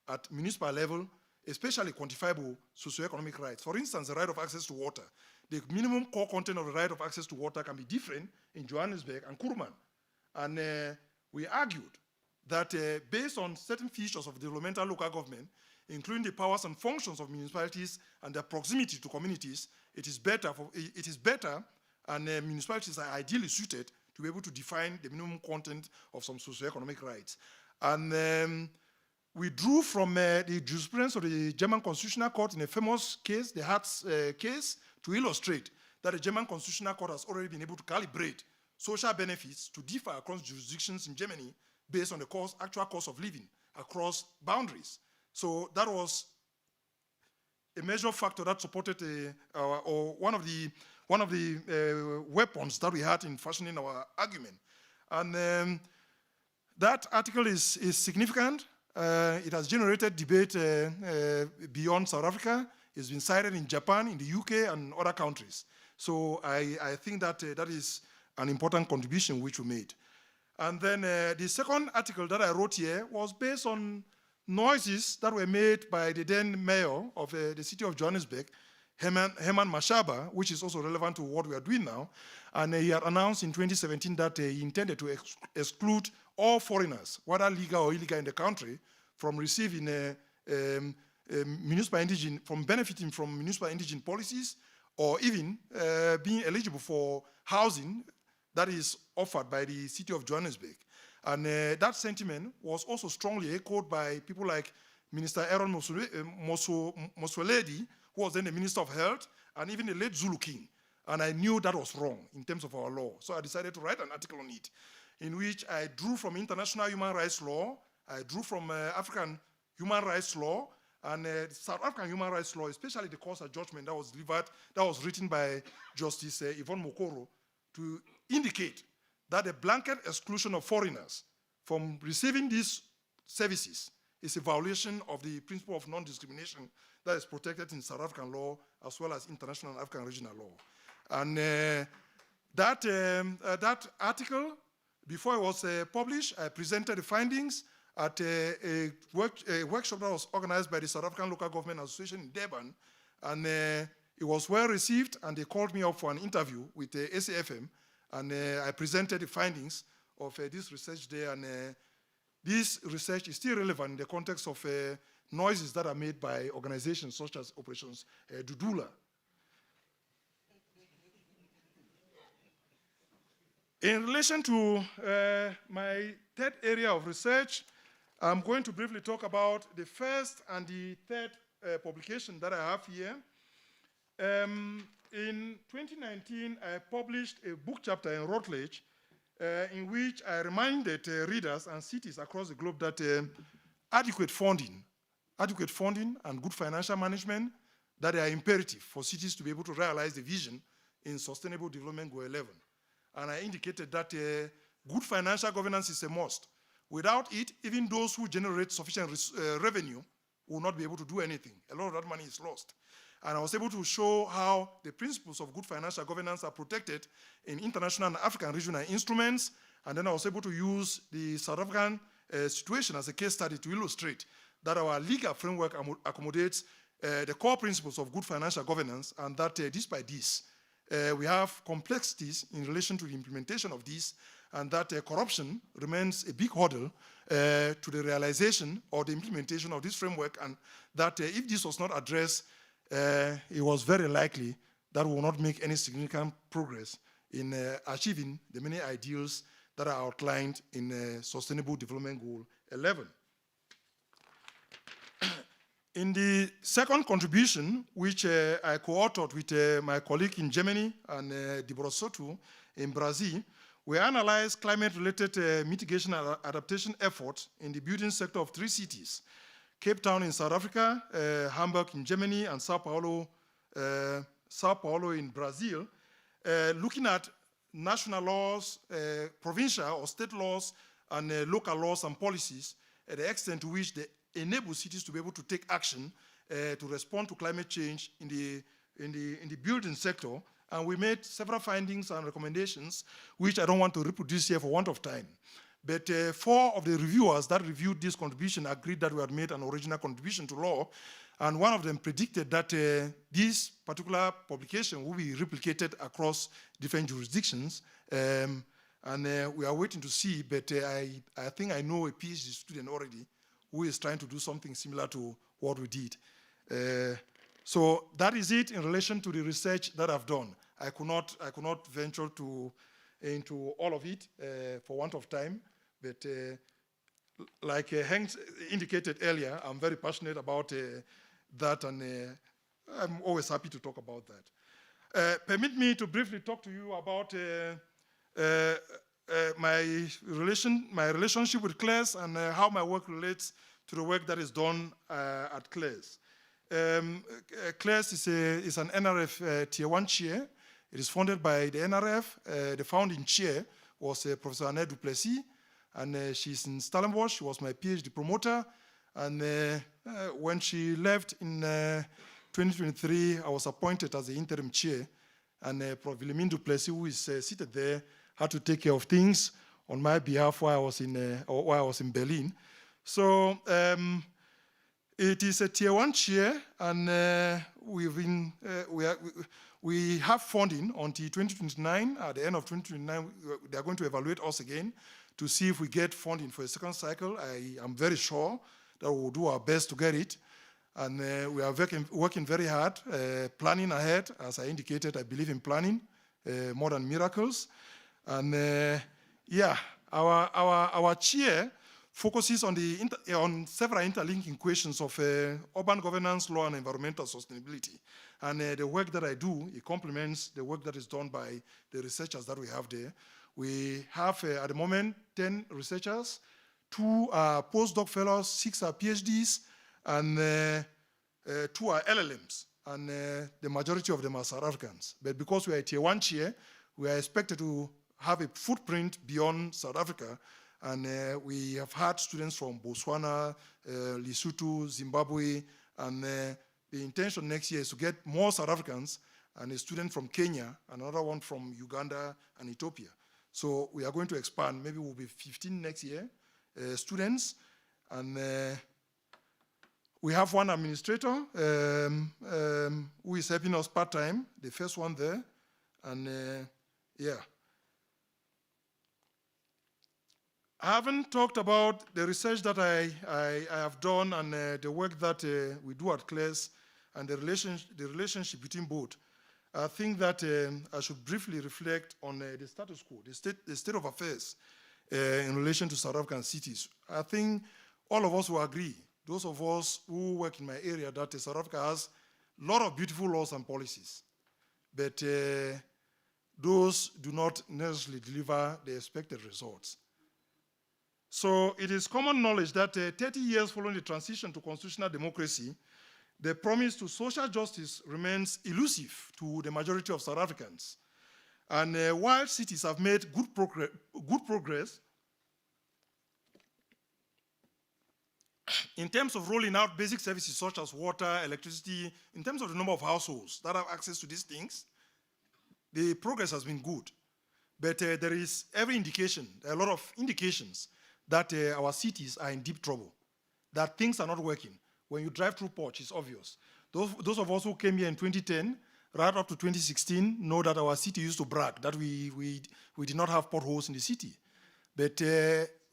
at municipal level, especially quantifiable socioeconomic rights. For instance, the right of access to water. The minimum core content of the right of access to water can be different in Johannesburg and Kuruman. And we argued that based on certain features of developmental local government, including the powers and functions of municipalities and their proximity to communities, it is better and municipalities are ideally suited to be able to define the minimum content of some socioeconomic rights. And we drew from the jurisprudence of the German Constitutional Court in a famous case, the Hartz case, to illustrate that the German Constitutional Court has already been able to calibrate social benefits to differ across jurisdictions in Germany based on the actual cost of living across boundaries. So that was a major factor that supported, or one of the weapons that we had in fashioning our argument. And that article is significant. It has generated debate beyond South Africa. It's been cited in Japan, in the UK, and other countries. So I think that that is an important contribution which we made. And then the second article that I wrote here was based on noises that were made by the then mayor of the city of Johannesburg, Herman Mashaba, which is also relevant to what we are doing now. And he had announced in 2017 that he intended to exclude all foreigners, whether legal or illegal in the country, from receiving municipal indigene, from benefiting from municipal indigene policies, or even being eligible for housing that is offered by the city of Johannesburg. And that sentiment was also strongly echoed by people like Minister Aaron Mosweledi, who was then the Minister of Health, and even the late Zulu King. And I knew that was wrong in terms of our law. So I decided to write an article on it, in which I drew from international human rights law, I drew from African human rights law, and South African human rights law, especially the course of judgment that was delivered, that was written by Justice Yvonne Mokoro, to indicate that the blanket exclusion of foreigners from receiving these services is a violation of the principle of non-discrimination that is protected in South African law as well as international and African regional law. And that article, before it was published, I presented the findings at a workshop that was organized by the South African Local Government Association in Durban, and it was well received, and they called me up for an interview with SAFM, and I presented the findings of this research there, and this research is still relevant in the context of noises that are made by organizations such as Operations Dudula. In relation to my third area of research, I'm going to briefly talk about the first and the third publication that I have here. In 2019, I published a book chapter in Routledge in which I reminded readers and cities across the globe that adequate funding and good financial management, that are imperative for cities to be able to realize the vision in Sustainable Development Goal 11. And I indicated that good financial governance is a must. Without it, even those who generate sufficient revenue will not be able to do anything. A lot of that money is lost. And I was able to show how the principles of good financial governance are protected in international and African regional instruments. And then I was able to use the South African situation as a case study to illustrate that our legal framework accommodates the core principles of good financial governance, and that despite this, we have complexities in relation to the implementation of this, and that corruption remains a big hurdle to the realization or the implementation of this framework, and that if this was not addressed, it was very likely that we will not make any significant progress in achieving the many ideals that are outlined in Sustainable Development Goal 11. In the second contribution, which I co-authored with my colleague in Germany and Deborah Soto in Brazil, we analyzed climate-related mitigation and adaptation efforts in the building sector of 3 cities: Cape Town in South Africa, Hamburg in Germany, and Sao Paulo in Brazil, looking at national laws, provincial or state laws, and local laws and policies, at the extent to which they enable cities to be able to take action to respond to climate change in the building sector. And we made several findings and recommendations, which I don't want to reproduce here for want of time. But 4 of the reviewers that reviewed this contribution agreed that we had made an original contribution to law. And one of them predicted that this particular publication will be replicated across different jurisdictions. And we are waiting to see, but I think I know a PhD student already who is trying to do something similar to what we did. So that is it in relation to the research that I've done. I could not venture into all of it for want of time, but like Hank indicated earlier, I'm very passionate about that, and I'm always happy to talk about that. Permit me to briefly talk to you about my relationship with CLES and how my work relates to the work that is done at CLES. CLES is an NRF Tier 1 chair. It is funded by the NRF. The founding chair was Professor Annette Duplessis, and she's in Stellenbosch. She was my PhD promoter. And when she left in 2023, I was appointed as the interim chair. And Prof. Wilhelmine Duplessis, who is seated there, had to take care of things on my behalf while I was in Berlin. So it is a Tier 1 chair, and we have funding until 2029. At the end of 2029, they are going to evaluate us again to see if we get funding for a second cycle. I am very sure that we will do our best to get it. And we are working very hard, planning ahead. As I indicated, I believe in planning more than miracles. And yeah, our chair focuses on several interlinking questions of urban governance, law, and environmental sustainability. And the work that I do, it complements the work that is done by the researchers that we have there. We have, at the moment, 10 researchers, 2 are postdoc fellows, 6 are PhDs, and 2 are LLMs. And the majority of them are South Africans. But because we are a Tier 1 chair, we are expected to have a footprint beyond South Africa. And we have had students from Botswana, Lesotho, Zimbabwe, and the intention next year is to get more South Africans and a student from Kenya, another one from Uganda and Ethiopia. So we are going to expand. Maybe we'll be 15 next year, students. And we have one administrator who is helping us part-time, the first one there. And yeah. I haven't talked about the research that I have done and the work that we do at CLES and the relationship between both. I think that I should briefly reflect on the status quo, the state of affairs in relation to South African cities. I think all of us will agree, those of us who work in my area, that South Africa has a lot of beautiful laws and policies, but those do not necessarily deliver the expected results. So it is common knowledge that 30 years following the transition to constitutional democracy, the promise to social justice remains elusive to the majority of South Africans. And while cities have made good progress in terms of rolling out basic services such as water, electricity, in terms of the number of households that have access to these things, the progress has been good. But there is every indication, a lot of indications, that our cities are in deep trouble, that things are not working. When you drive through Potch, it's obvious. Those of us who came here in 2010, right up to 2016, know that our city used to brag that we did not have potholes in the city. But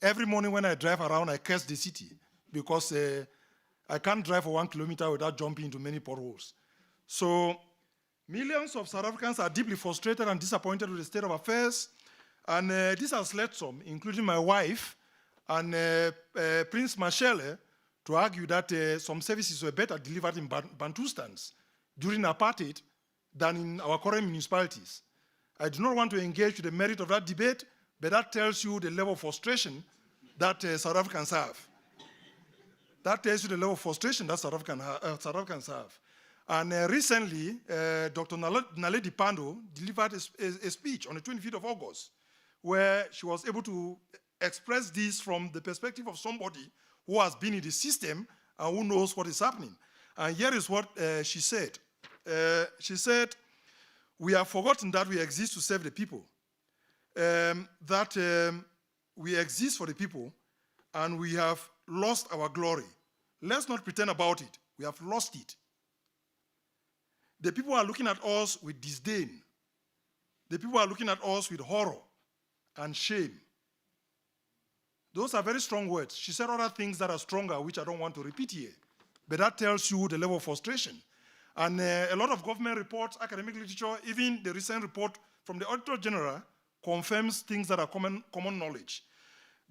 every morning when I drive around, I curse the city because I can't drive for 1 kilometer without jumping into many potholes. So millions of South Africans are deeply frustrated and disappointed with the state of affairs. And this has led some, including my wife, and Prince Mashele, to argue that some services were better delivered in Bantustans during apartheid than in our current municipalities. I do not want to engage with the merit of that debate, but that tells you the level of frustration that South Africans have. That tells you the level of frustration that South Africans have. And recently, Dr. Naledi Pandor delivered a speech on the 25th of August, where she was able to express this from the perspective of somebody who has been in the system and who knows what is happening. And here is what she said. She said, "We have forgotten that we exist to serve the people, that we exist for the people, and we have lost our glory. Let's not pretend about it. We have lost it. The people are looking at us with disdain. The people are looking at us with horror and shame. Those are very strong words. She said other things that are stronger, which I don't want to repeat here. But that tells you the level of frustration. And a lot of government reports, academic literature, even the recent report from the Auditor General confirms things that are common knowledge.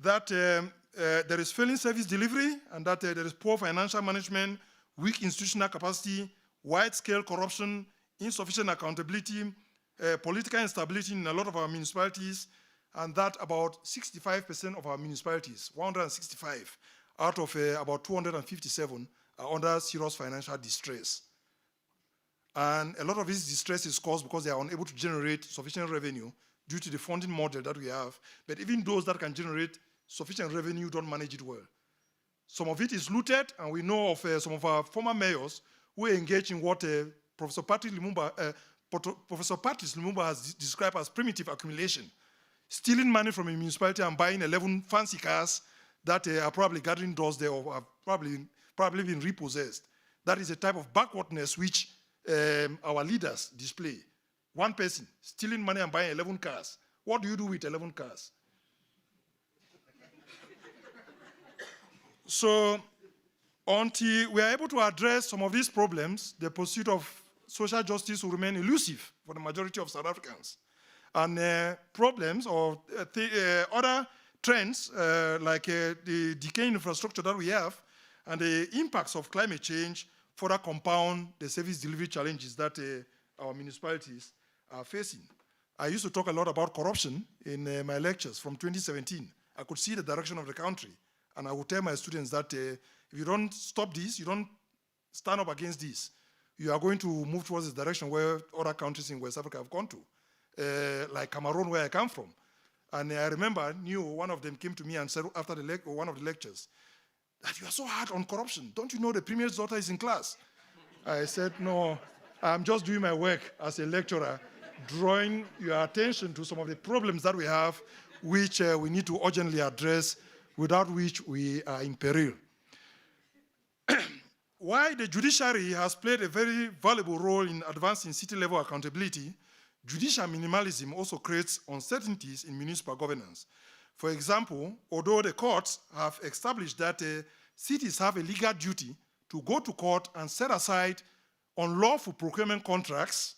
That there is failing service delivery, and that there is poor financial management, weak institutional capacity, wide-scale corruption, insufficient accountability, political instability in a lot of our municipalities, and that about 65% of our municipalities, 165 out of about 257, are under serious financial distress. And a lot of this distress is caused because they are unable to generate sufficient revenue due to the funding model that we have. But even those that can generate sufficient revenue don't manage it well. Some of it is looted, and we know of some of our former mayors who engage in what Professor Patrice Lumumba has described as primitive accumulation, stealing money from a municipality and buying 11 fancy cars that are probably gathering dust there or have probably been repossessed. That is a type of backwardness which our leaders display. One person stealing money and buying 11 cars. What do you do with 11 cars? So until we are able to address some of these problems, the pursuit of social justice will remain elusive for the majority of South Africans. And problems or other trends like the decaying infrastructure that we have and the impacts of climate change further compound the service delivery challenges that our municipalities are facing. I used to talk a lot about corruption in my lectures from 2017. I could see the direction of the country, and I would tell my students that if you don't stop this, you don't stand up against this, you are going to move towards the direction where other countries in West Africa have gone to, like Cameroon, where I come from. And I remember, one of them came to me and said after one of the lectures, that you are so hard on corruption. Don't you know the Premier's daughter is in class? I said, no, I'm just doing my work as a lecturer, drawing your attention to some of the problems that we have, which we need to urgently address, without which we are in peril. While the judiciary has played a very valuable role in advancing city-level accountability, judicial minimalism also creates uncertainties in municipal governance. For example, although the courts have established that cities have a legal duty to go to court and set aside unlawful procurement contracts,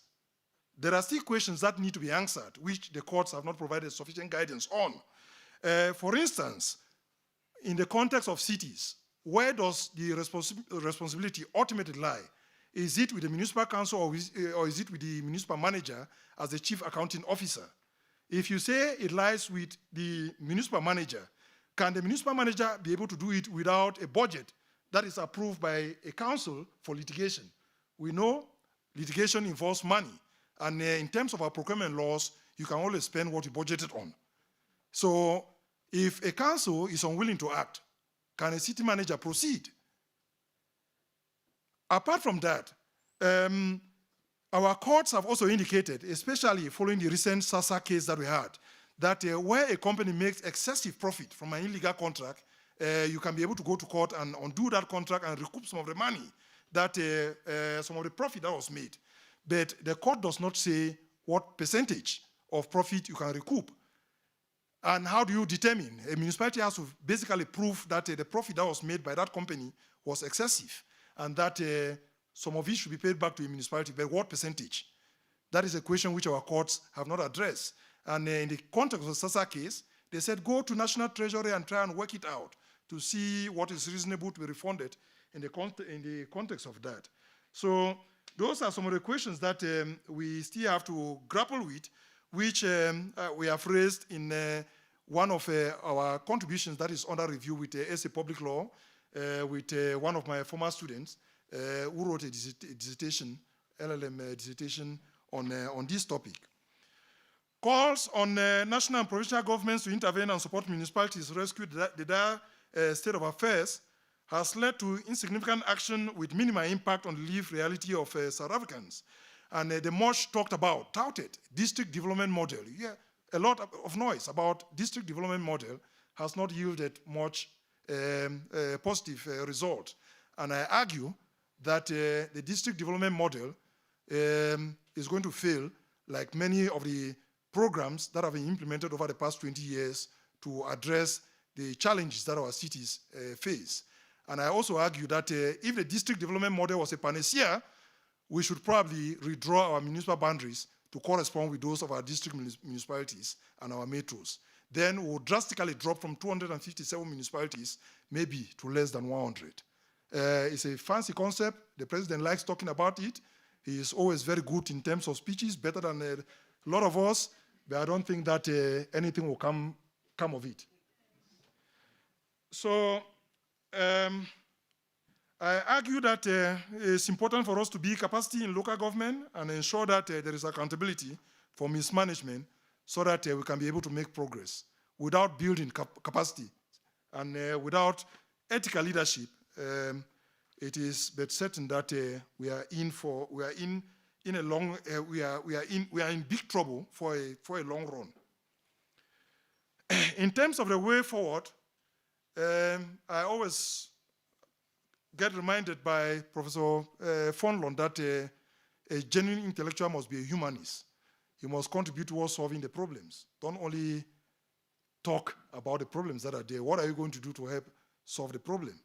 there are still questions that need to be answered, which the courts have not provided sufficient guidance on. For instance, in the context of cities, where does the responsibility ultimately lie? Is it with the municipal council or is it with the municipal manager as the chief accounting officer? If you say it lies with the municipal manager, can the municipal manager be able to do it without a budget that is approved by a council for litigation? We know litigation involves money, and in terms of our procurement laws, you can only spend what you budgeted on. So if a council is unwilling to act, can a city manager proceed? Apart from that, our courts have also indicated, especially following the recent SASA case that we had, that where a company makes excessive profit from an illegal contract, you can be able to go to court and undo that contract and recoup some of the money, that some of the profit that was made. But the court does not say what percentage of profit you can recoup. And how do you determine? A municipality has to basically prove that the profit that was made by that company was excessive, and that some of it should be paid back to a municipality, but what percentage? That is a question which our courts have not addressed. And in the context of the SASA case, they said go to National Treasury and try and work it out to see what is reasonable to be refunded in the context of that. So those are some of the questions that we still have to grapple with, which we have raised in one of our contributions that is under review with SA Public Law, with one of my former students, who wrote a dissertation, LLM dissertation on this topic. Calls on national and provincial governments to intervene and support municipalities to rescue the dire state of affairs has led to insignificant action with minimal impact on the lived reality of South Africans. And the much talked about, touted district development model. You hear a lot of noise about district development model, has not yielded much positive result. And I argue that the district development model is going to fail, like many of the programs that have been implemented over the past 20 years to address the challenges that our cities face. And I also argue that if the district development model was a panacea, we should probably redraw our municipal boundaries to correspond with those of our district municipalities and our metros. Then we'll drastically drop from 257 municipalities maybe to less than 100. It's a fancy concept. The president likes talking about it. He is always very good in terms of speeches, better than a lot of us, but I don't think that anything will come of it. So I argue that it's important for us to build capacity in local government and ensure that there is accountability for mismanagement so that we can be able to make progress. Without building capacity and without ethical leadership, it is but certain that we are in big trouble for a long run. In terms of the way forward, I always get reminded by Professor Fonlon that a genuine intellectual must be a humanist. He must contribute towards solving the problems. Don't only talk about the problems that are there. What are you going to do to help solve the problem?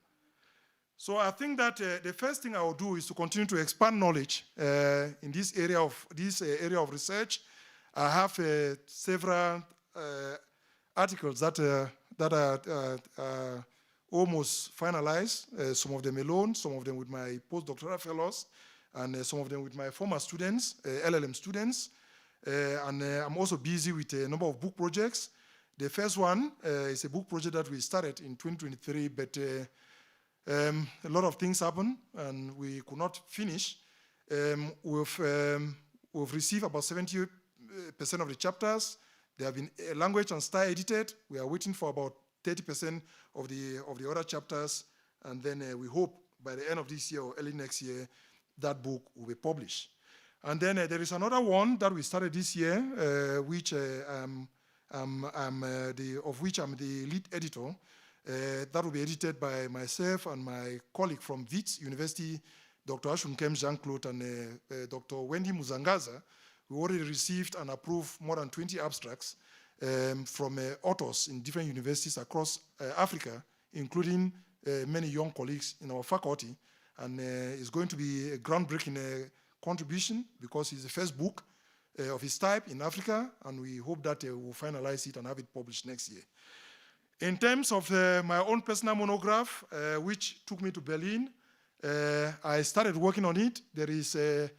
So I think that the first thing I will do is to continue to expand knowledge in this area of research. I have several articles that are almost finalized, some of them alone, some of them with my postdoctoral fellows, and some of them with my former students, LLM students. And I'm also busy with a number of book projects. The first one is a book project that we started in 2023, but a lot of things happened and we could not finish. We've received about 70% of the chapters. They have been language and style edited. We are waiting for about 30% of the other chapters, and then we hope by the end of this year or early next year that book will be published. And then there is another one that we started this year, which of which I'm the lead editor. That will be edited by myself and my colleague from Wits University, Dr. Ashunkem Jean-Claude and Dr. Wendy Muzangaza. We already received and approved more than 20 abstracts from authors in different universities across Africa, including many young colleagues in our faculty. And it's going to be a groundbreaking contribution because it's the first book of its type in Africa, and we hope that we'll finalize it and have it published next year. In terms of my own personal monograph, which took me to Berlin, I started working on it. There is a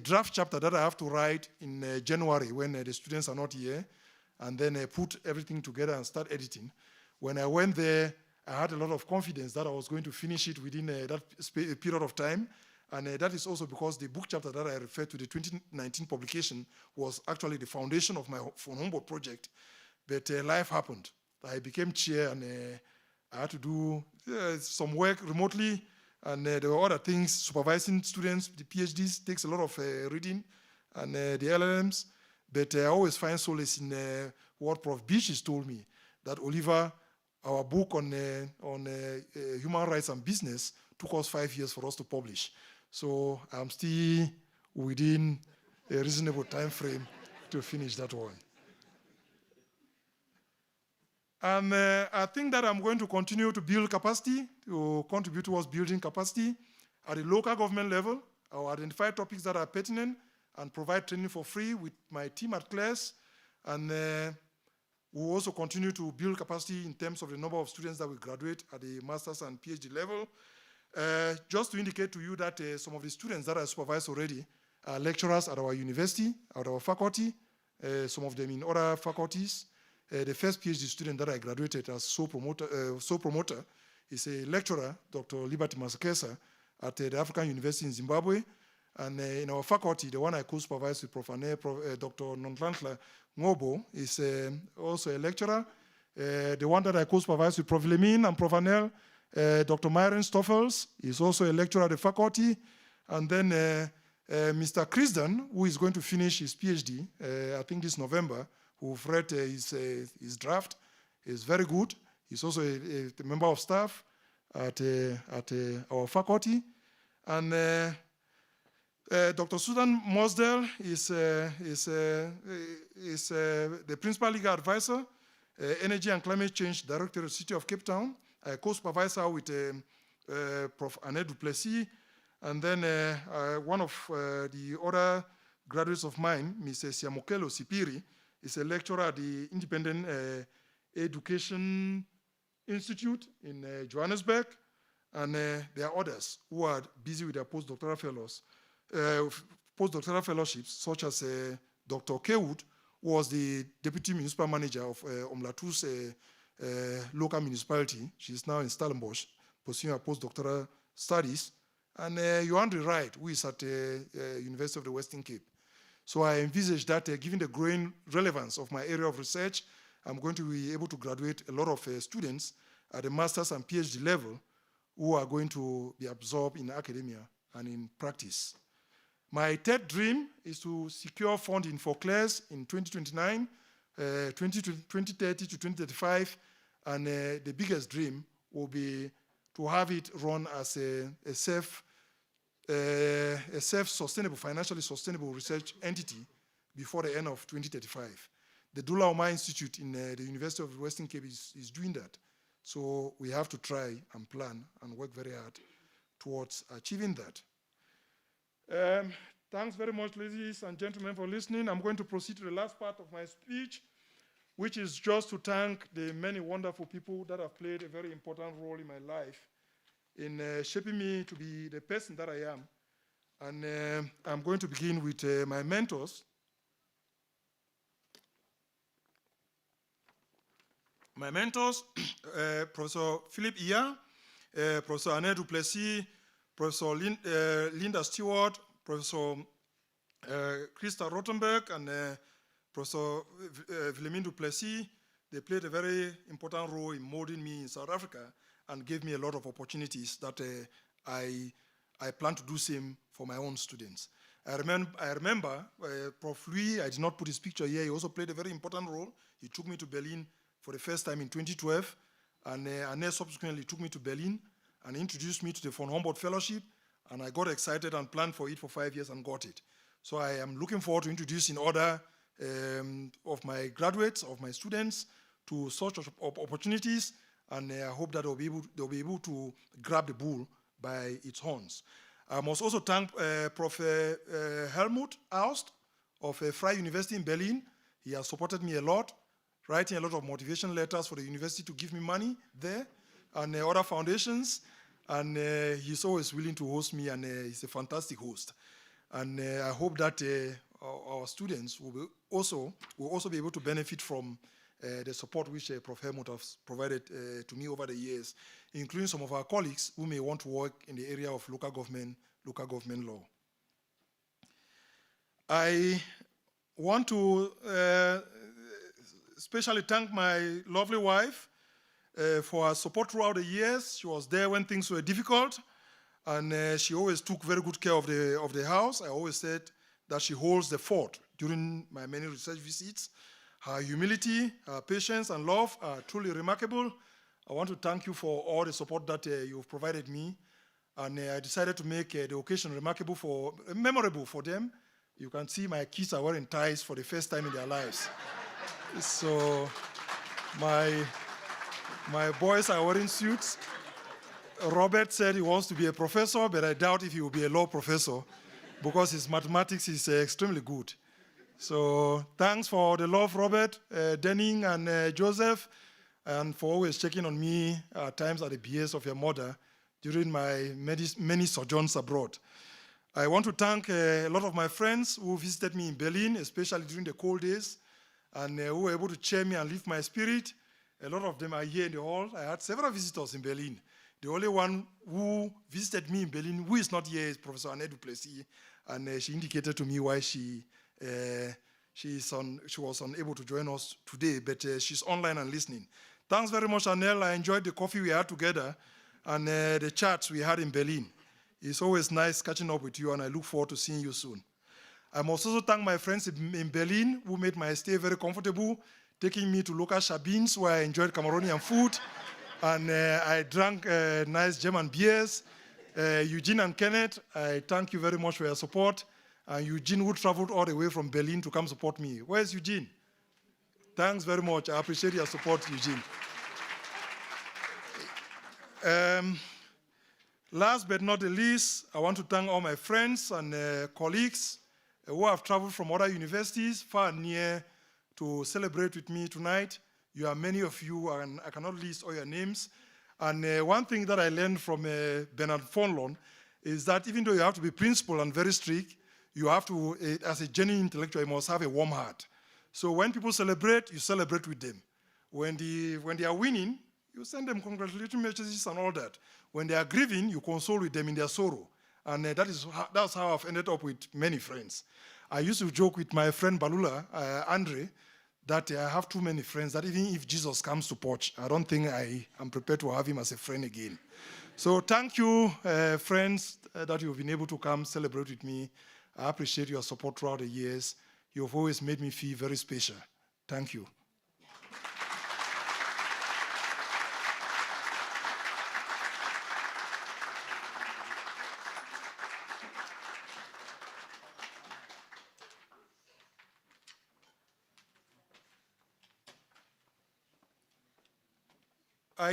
draft chapter that I have to write in January when the students are not here, and then put everything together and start editing. When I went there, I had a lot of confidence that I was going to finish it within that period of time. And that is also because the book chapter that I referred to, the 2019 publication, was actually the foundation of my von Humboldt project. But life happened. I became chair, and I had to do some work remotely, and there were other things, supervising students. The PhDs takes a lot of reading, and the LLMs. But I always find solace in what Prof. Beach told me, that Oliver, our book on human rights and business, took us 5 years for us to publish. So I'm still within a reasonable time frame to finish that one. And I think that I'm going to continue to build capacity, to contribute towards building capacity at the local government level. I'll identify topics that are pertinent and provide training for free with my team at CLES. And we'll also continue to build capacity in terms of the number of students that will graduate at the master's and PhD level. Just to indicate to you that some of the students that I supervise already are lecturers at our university, at our faculty, some of them in other faculties. The first PhD student that I graduated as sole promoter is a lecturer, Dr. Liberty Masakesa, at the African University in Zimbabwe. And in our faculty, the one I co-supervise with Prof. Dr. Nontlantla Ngobo is also a lecturer. The one that I co-supervise with Prof. Lemin and Prof. Anel, Dr. Myron Stoffels is also a lecturer at the faculty. And then Mr. Krisdan, who is going to finish his PhD, I think this November, who've read his draft, is very good. He's also a member of staff at our faculty. And Dr. Susan Mosdell is the principal legal advisor, Energy and Climate Change Director of the City of Cape Town. I co-supervise her with Prof. Annette Duplessis. And then one of the other graduates of mine, Mr. Siamokelo Sipiri, is a lecturer at the Independent Education Institute in Johannesburg. And there are others who are busy with their postdoctoral fellowships, such as Dr. Kewood, who was the deputy municipal manager of Omlatu's local municipality. She's now in Stellenbosch, pursuing her postdoctoral studies. And Johandri Wright, who is at University of the Western Cape. So I envisage that given the growing relevance of my area of research, I'm going to be able to graduate a lot of students at the master's and PhD level who are going to be absorbed in academia and in practice. My third dream is to secure funding for CLAS in 2029, 2030 to 2035, and the biggest dream will be to have it run as a self-sustainable, financially sustainable research entity before the end of 2035. The Dula Omar Institute in the University of the Western Cape is doing that. So we have to try and plan and work very hard towards achieving that. Thanks very much, ladies and gentlemen, for listening. I'm going to proceed to the last part of my speech, which is just to thank the many wonderful people that have played a very important role in my life in shaping me to be the person that I am. And I'm going to begin with my mentors. My mentors, Professor Philip Iya, Professor Annette Duplessis, Professor Linda Stewart, Professor Christa Rothenberg, and Professor Wilhelmine Duplessis. They played a very important role in molding me in South Africa and gave me a lot of opportunities that I plan to do same for my own students. I remember Prof. Louis, I did not put his picture here, he also played a very important role. He took me to Berlin for the first time in 2012, and Annette subsequently took me to Berlin and introduced me to the von Humboldt Fellowship, and I got excited and planned for it for 5 years and got it. So I am looking forward to introducing other of my graduates, of my students, to such opportunities, and I hope that they'll be able to grab the bull by its horns. I must also thank Prof. Helmut Aust of Freie University in Berlin. He has supported me a lot, writing a lot of motivation letters for the university to give me money there, and other foundations, and he's always willing to host me, and he's a fantastic host. And I hope that our students will also be able to benefit from the support which Prof. Helmut has provided to me over the years, including some of our colleagues who may want to work in the area of local government law. I want to especially thank my lovely wife for her support throughout the years. She was there when things were difficult, and she always took very good care of the house. I always said that she holds the fort during my many research visits. Her humility, her patience, and love are truly remarkable. I want to thank you for all the support that you've provided me, and I decided to make the occasion memorable for them. You can see my kids are wearing ties for the first time in their lives. So my boys are wearing suits. Robert said he wants to be a professor, but I doubt if he will be a law professor because his mathematics is extremely good. So thanks for the love, Robert, Denning, and Joseph, and for always checking on me at times at the behest of your mother during my many sojourns abroad. I want to thank a lot of my friends who visited me in Berlin, especially during the cold days, and who were able to cheer me and lift my spirit. A lot of them are here in the hall. I had several visitors in Berlin. The only one who visited me in Berlin, who is not here, is Professor Annette Duplessis, and she indicated to me why she was unable to join us today, but she's online and listening. Thanks very much, Annelle. I enjoyed the coffee we had together and the chats we had in Berlin. It's always nice catching up with you, and I look forward to seeing you soon. I must also thank my friends in Berlin who made my stay very comfortable, taking me to local shabins where I enjoyed Cameroonian food. And I drank nice German beers. Eugene and Kenneth, I thank you very much for your support. And Eugene, who traveled all the way from Berlin to come support me. Where's Eugene? Thanks very much. I appreciate your support, Eugene. Last but not the least, I want to thank all my friends and colleagues who have traveled from other universities, far and near, to celebrate with me tonight. You are many of you, and I cannot list all your names. And one thing that I learned from Bernard Fonlon is that even though you have to be principled and very strict, you have to, as a genuine intellectual, you must have a warm heart. So when people celebrate, you celebrate with them. When they are winning, you send them congratulatory messages and all that. When they are grieving, you console with them in their sorrow. And that's how I've ended up with many friends. I used to joke with my friend Balula, Andre, that I have too many friends that even if Jesus comes to Potch, I don't think I am prepared to have him as a friend again. So thank you, friends, that you've been able to come celebrate with me. I appreciate your support throughout the years. You've always made me feel very special. Thank you. I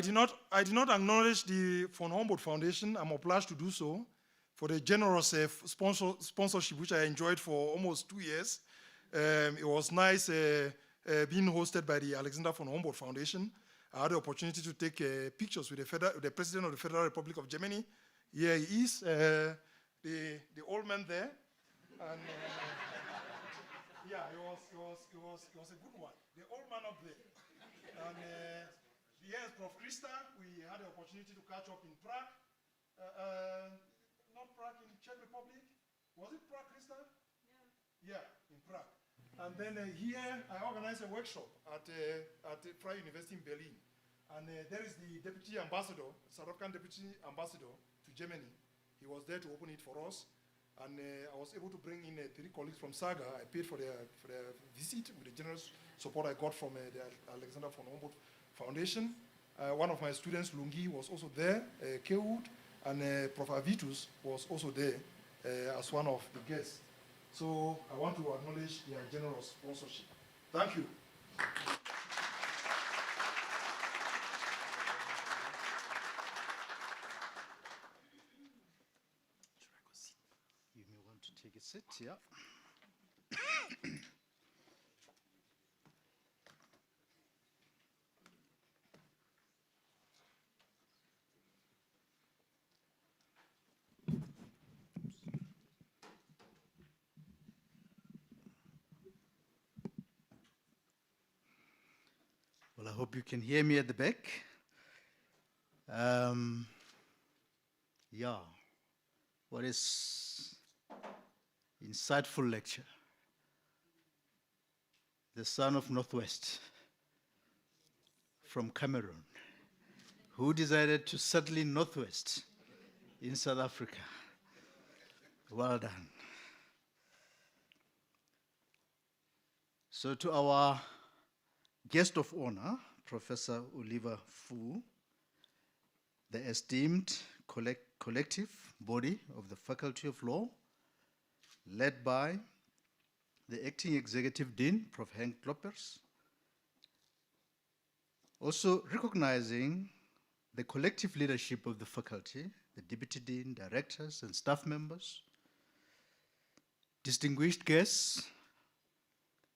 did not acknowledge the Von Humboldt Foundation. I'm obliged to do so for the generous sponsorship which I enjoyed for almost 2 years. It was nice being hosted by the Alexander von Humboldt Foundation. I had the opportunity to take pictures with the President of the Federal Republic of Germany. Here he is, the old man there. And yeah, it was a good one. The old man up there. And yes, Prof. Krista, we had the opportunity to catch up in Prague. Not Prague, in Czech Republic. Was it Prague, Krista? Yeah. Yeah, in Prague. And then here, I organized a workshop at Prague University in Berlin. And there is the Deputy Ambassador, South African Deputy Ambassador to Germany. He was there to open it for us. And I was able to bring in 3 colleagues from Saga. I paid for their visit with the generous support I got from the Alexander von Humboldt Foundation. One of my students, Lungi, was also there, Kewood, and Prof. Avitus was also there as one of the guests. So I want to acknowledge their generous sponsorship. Thank you. You may want to take a seat, yeah. Well, I hope you can hear me at the back. Yeah, what is insightful lecture. The son of North-West from Cameroon, who decided to settle in North-West in South Africa. Well done. So to our guest of honor, Professor Oliver Fu, the esteemed collective body of the Faculty of Law, led by the Acting Executive Dean, Prof. Henk Kloppers, also recognizing the collective leadership of the faculty, the Deputy Dean, directors, and staff members, distinguished guests,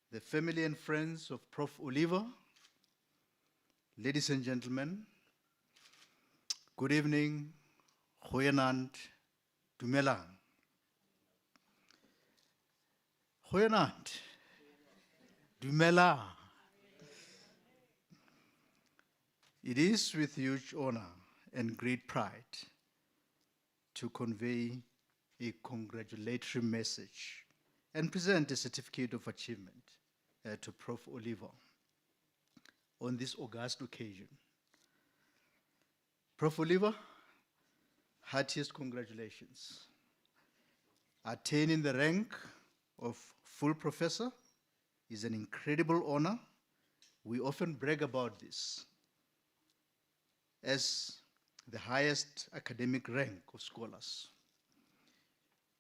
the family and friends of Prof. Oliver, ladies and gentlemen, good evening, goeienaand, dumelang. Goeienaand, dumelang. It is with huge honor and great pride to convey a congratulatory message and present a certificate of achievement to Prof. Oliver on this august occasion. Prof. Oliver, heartiest congratulations. Attaining the rank of full professor is an incredible honor We often brag about this as the highest academic rank of scholars.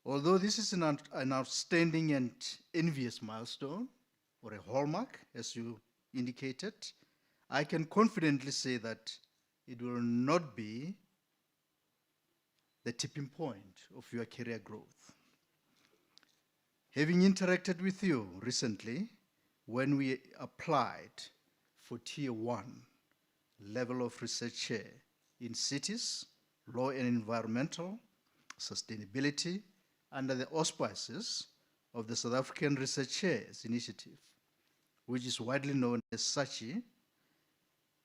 Although this is an outstanding and envious milestone, or a hallmark, as you indicated, I can confidently say that it will not be the tipping point of your career growth. Having interacted with you recently, when we applied for Tier 1 level of research chair in cities, law and environmental, sustainability, under the auspices of the South African Research Chairs Initiative, which is widely known as SACHI,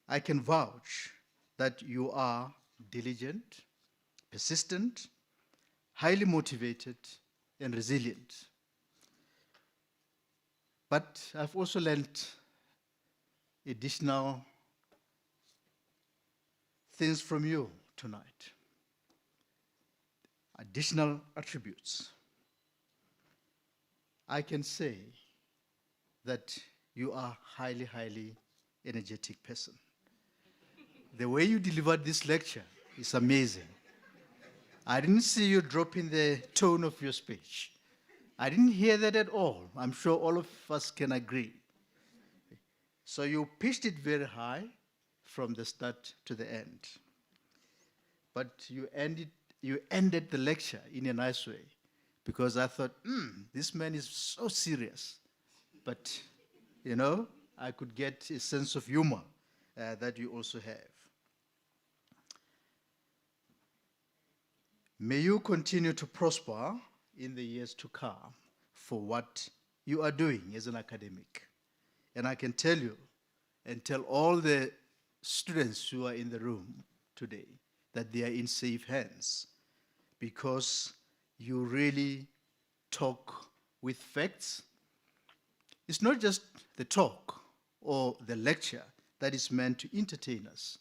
I can vouch that you are diligent, persistent, highly motivated, and resilient. But I've also learned additional things from you tonight. Additional attributes. I can say that you are highly, highly energetic person. The way you delivered this lecture is amazing. I didn't see you dropping the tone of your speech. I didn't hear that at all. I'm sure all of us can agree. So you pitched it very high from the start to the end. But you ended the lecture in a nice way, because I thought, this man is so serious. But, you know, I could get a sense of humor that you also have. May you continue to prosper in the years to come for what you are doing as an academic. And I can tell you, and tell all the students who are in the room today, that they are in safe hands, because you really talk with facts. It's not just the talk or the lecture that is meant to entertain us.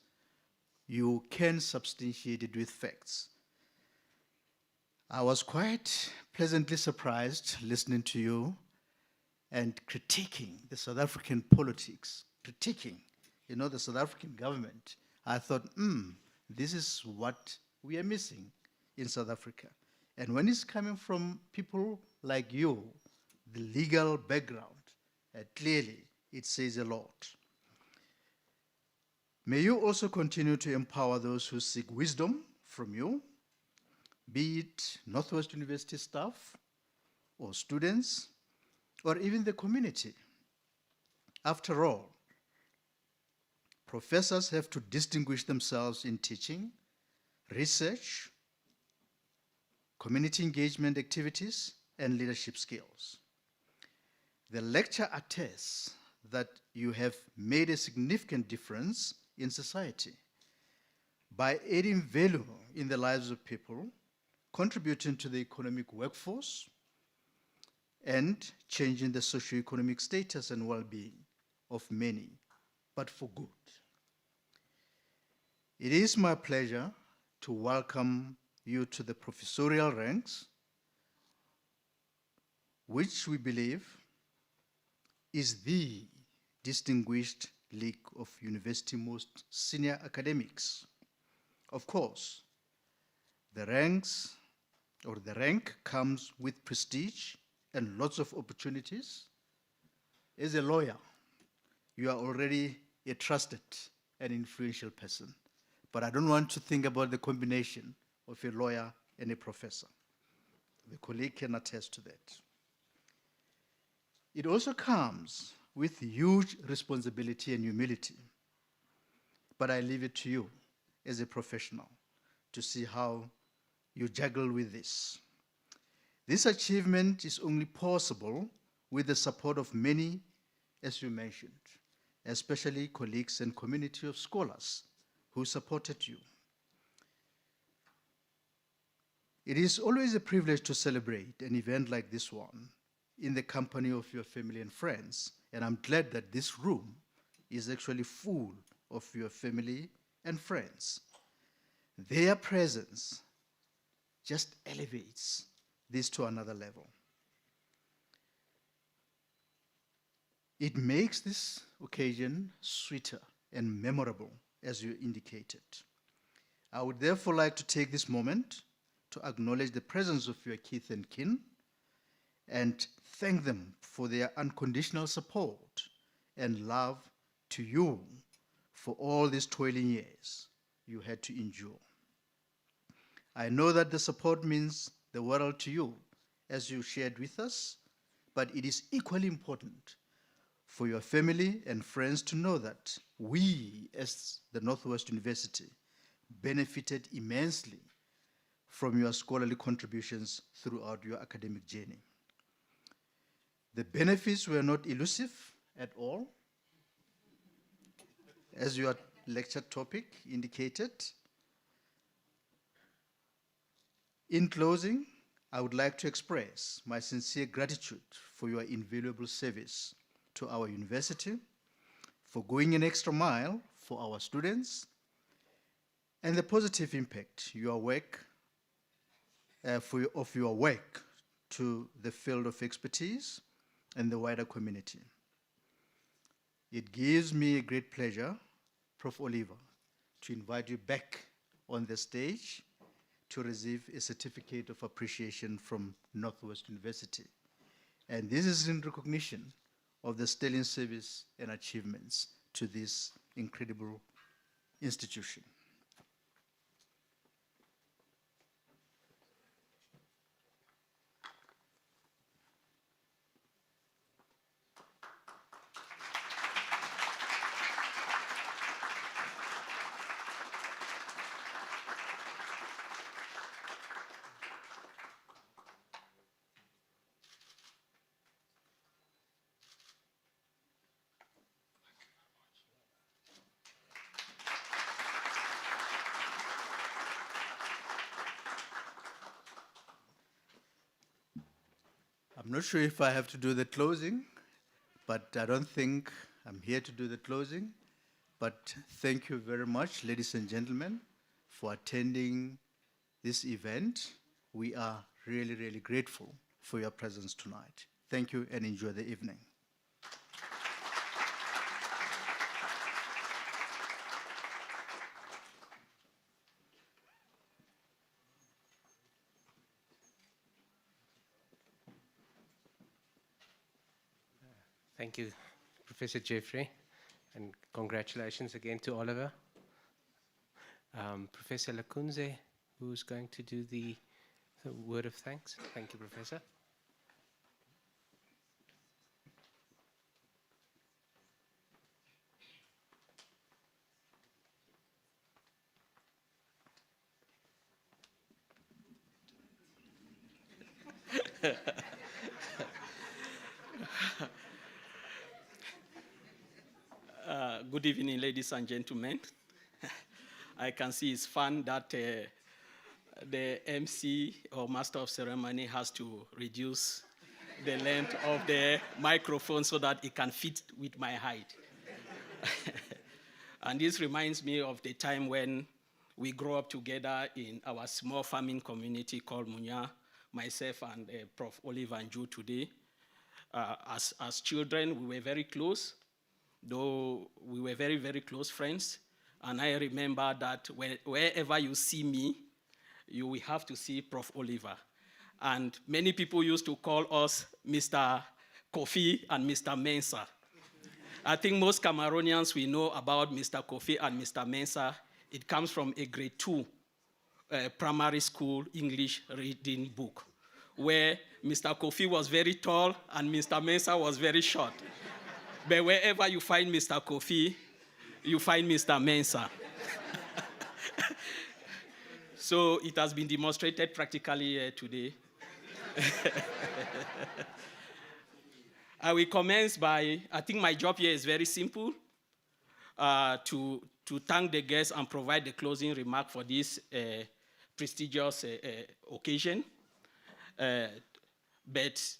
You can substantiate it with facts. I was quite pleasantly surprised listening to you and critiquing the South African politics, critiquing, you know, the South African government. I thought, this is what we are missing in South Africa. And when it's coming from people like you, the legal background, clearly it says a lot. May you also continue to empower those who seek wisdom from you, be it North-West University staff or students, or even the community. After all, professors have to distinguish themselves in teaching, research, community engagement activities, and leadership skills. The lecture attests that you have made a significant difference in society by adding value in the lives of people, contributing to the economic workforce, and changing the socioeconomic status and well-being of many, but for good. It is my pleasure to welcome you to the professorial ranks, which we believe is the distinguished league of university most senior academics. Of course, the rank comes with prestige and lots of opportunities. As a lawyer, you are already a trusted and influential person. But I don't want to think about the combination of a lawyer and a professor. The colleague can attest to that. It also comes with huge responsibility and humility. But I leave it to you as a professional to see how you juggle with this. This achievement is only possible with the support of many, as you mentioned, especially colleagues and community of scholars who supported you. It is always a privilege to celebrate an event like this one in the company of your family and friends, and I'm glad that this room is actually full of your family and friends. Their presence just elevates this to another level. It makes this occasion sweeter and memorable, as you indicated. I would therefore like to take this moment to acknowledge the presence of your kith and kin and thank them for their unconditional support and love to you for all these toiling years you had to endure. I know that the support means the world to you, as you shared with us, but it is equally important for your family and friends to know that we, as the North-West University, benefited immensely from your scholarly contributions throughout your academic journey. The benefits were not elusive at all, as your lecture topic indicated. In closing, I would like to express my sincere gratitude for your invaluable service to our university, for going an extra mile for our students, and the positive impact your work of your work to the field of expertise and the wider community. It gives me a great pleasure, Prof. Oliver, to invite you back on the stage to receive a certificate of appreciation from North-West University. And this is in recognition of the sterling service and achievements to this incredible institution. I'm not sure if I have to do the closing, but I don't think I'm here to do the closing. But thank you very much, ladies and gentlemen, for attending this event. We are really, really grateful for your presence tonight. Thank you and enjoy the evening. Thank you, Professor Jeffrey, and congratulations again to Oliver. Professor Lakunze, who's going to do the word of thanks. Thank you, Professor. Good evening, ladies and gentlemen. I can see it's fun that the MC or Master of Ceremony has to reduce the length of the microphone so that it can fit with my height. And this reminds me of the time when we grew up together in our small farming community called Muea, myself and Prof. Oliver and Ju today. As children, we were very close, though we were very, very close friends. And I remember that wherever you see me, you will have to see Prof. Oliver. And many people used to call us Mr. Kofi and Mr. Mensah. I think most Cameroonians we know about Mr. Kofi and Mr. Mensah. It comes from a grade 2 primary school English reading book, where Mr. Kofi was very tall and Mr. Mensah was very short. But wherever you find Mr. Kofi, you find Mr. Mensah. So it has been demonstrated practically today. I will commence by, I think my job here is very simple, to thank the guests and provide the closing remark for this prestigious occasion. But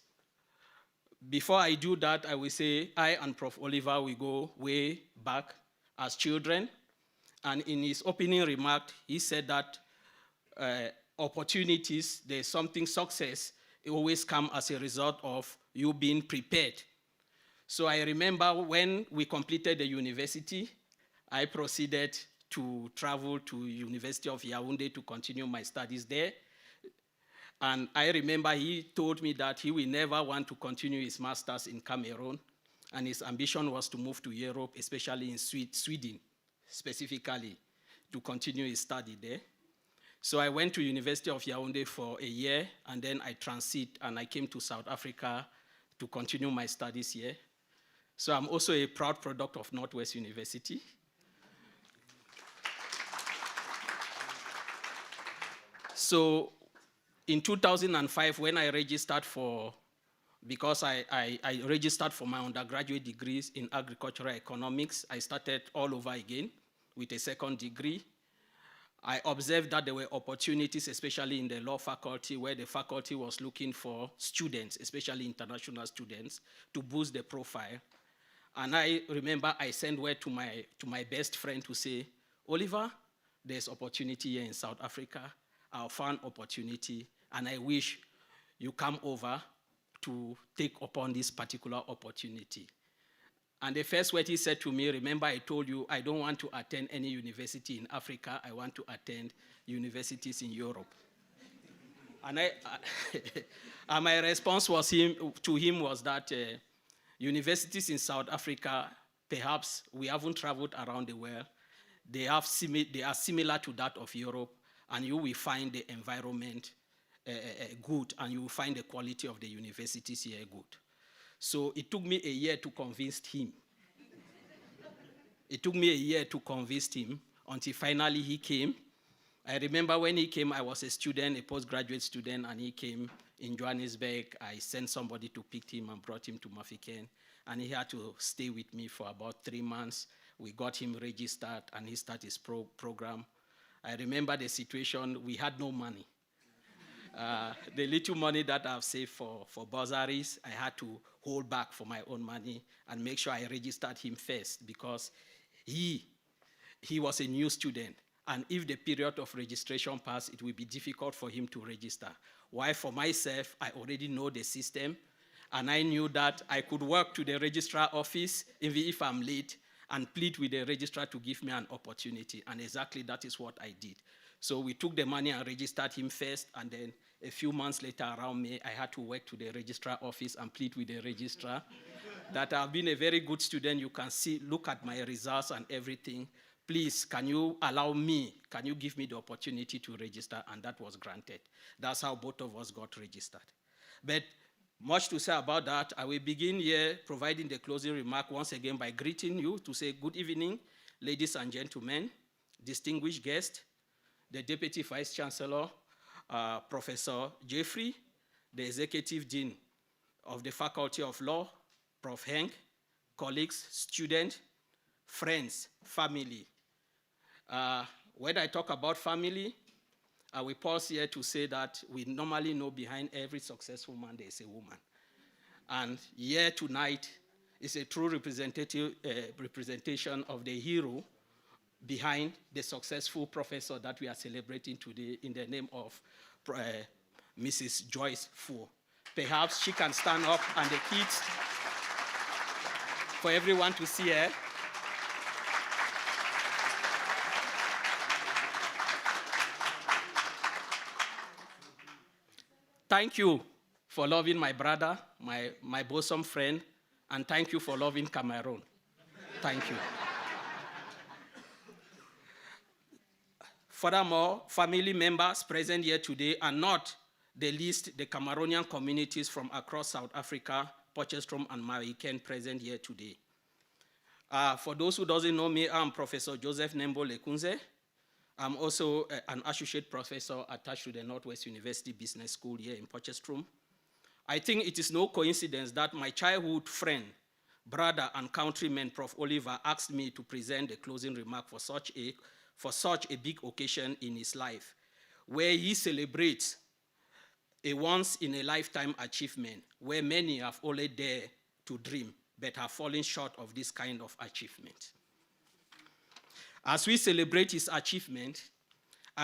before I do that, I will say I and Prof. Oliver, we go way back as children. And in his opening remark, he said that opportunities, there's something success, it always comes as a result of you being prepared. So I remember when we completed the university, I proceeded to travel to University of Yaoundé to continue my studies there. And I remember he told me that he will never want to continue his master's in Cameroon, and his ambition was to move to Europe, especially in Sweden, specifically, to continue his study there. So I went to University of Yaoundé for a year, and then I transit, and I came to South Africa to continue my studies here. So I'm also a proud product of North-West University. So in 2005, when I registered because I registered for my undergraduate degrees in agricultural economics, I started all over again with a second degree. I observed that there were opportunities, especially in the law faculty, where the faculty was looking for students, especially international students, to boost the profile. And I remember I sent word to my best friend to say, Oliver, there's opportunity here in South Africa. I found opportunity, and I wish you come over to take upon this particular opportunity. And the first word he said to me, remember I told you I don't want to attend any university in Africa, I want to attend universities in Europe. And and my response to him was that universities in South Africa, perhaps we haven't traveled around the world, they are similar to that of Europe, and you will find the environment good, and you will find the quality of the universities here good. So it took me a year to convince him. It took me a year to convince him until finally he came. I remember when he came, I was a student, a postgraduate student, and he came in Johannesburg. I sent somebody to pick him and brought him to Mahikeng, and he had to stay with me for about 3 months. We got him registered, and he started his program. I remember the situation, we had no money. The little money that I've saved for bursaries, I had to hold back for my own money and make sure I registered him first, because he was a new student. And if the period of registration passed, it will be difficult for him to register. While for myself, I already know the system, and I knew that I could walk to the registrar office, even if I'm late, and plead with the registrar to give me an opportunity. And exactly that is what I did. So we took the money and registered him first, and then a few months later around May, I had to work to the registrar office and plead with the registrar that I've been a very good student. You can look at my results and everything. Please, can you allow me, can you give me the opportunity to register? And that was granted. That's how both of us got registered. But much to say about that. I will begin here providing the closing remark once again by greeting you to say good evening, ladies and gentlemen, distinguished guests, the Deputy Vice Chancellor, Professor Jeffrey, the Executive Dean of the Faculty of Law, Prof. Henk, colleagues, students, friends, family. When I talk about family, I will pause here to say that we normally know behind every successful man there is a woman. And here tonight is a true representation of the hero behind the successful professor that we are celebrating today in the name of Mrs. Joyce Fu. Perhaps she can stand up and the kids, for everyone to see her. Thank you for loving my brother, my bosom friend, and thank you for loving Cameroon. Thank you. Furthermore, family members present here today are not the least the Cameroonian communities from across South Africa, Potchefstroom and Mahikeng present here today. For those who doesn't know me, I'm Professor Joseph Nembo Lekunze. I'm also an associate professor attached to the North-West University Business School here in Potchefstroom. I think it is no coincidence that my childhood friend, brother and countryman, Prof. Oliver, asked me to present the closing remark for such a big occasion in his life, where he celebrates a once-in-a-lifetime achievement, where many have only dared to dream, but have fallen short of this kind of achievement. As we celebrate his achievement,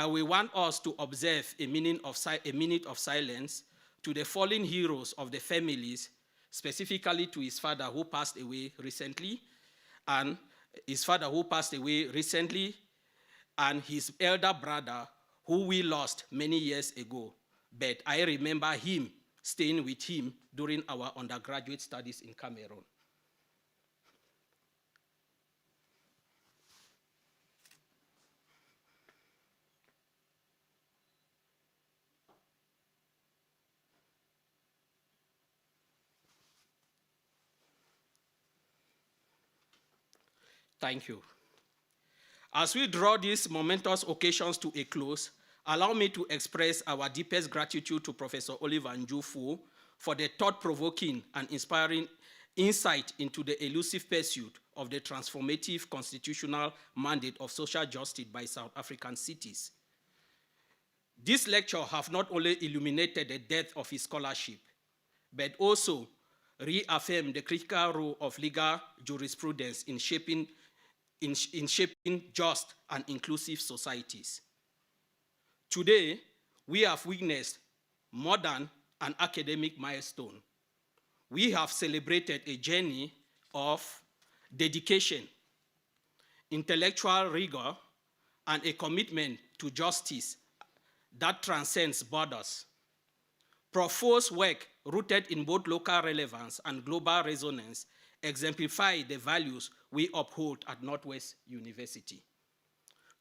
we want us to observe a minute of silence to the fallen heroes of the families specifically to his father who passed away recently, and his elder brother who we lost many years ago. But I remember him staying with him during our undergraduate studies in Cameroon. Thank you. As we draw these momentous occasions to a close, allow me to express our deepest gratitude to Professor Oliver Nju for the thought-provoking and inspiring insight into the elusive pursuit of the transformative constitutional mandate of social justice by South African cities. This lecture has not only illuminated the depth of his scholarship, but also reaffirmed the critical role of legal jurisprudence in shaping just and inclusive societies. Today, we have witnessed more than an academic milestone. We have celebrated a journey of dedication, intellectual rigor, and a commitment to justice that transcends borders. Prof's work, rooted in both local relevance and global resonance, exemplify the values we uphold at North-West University.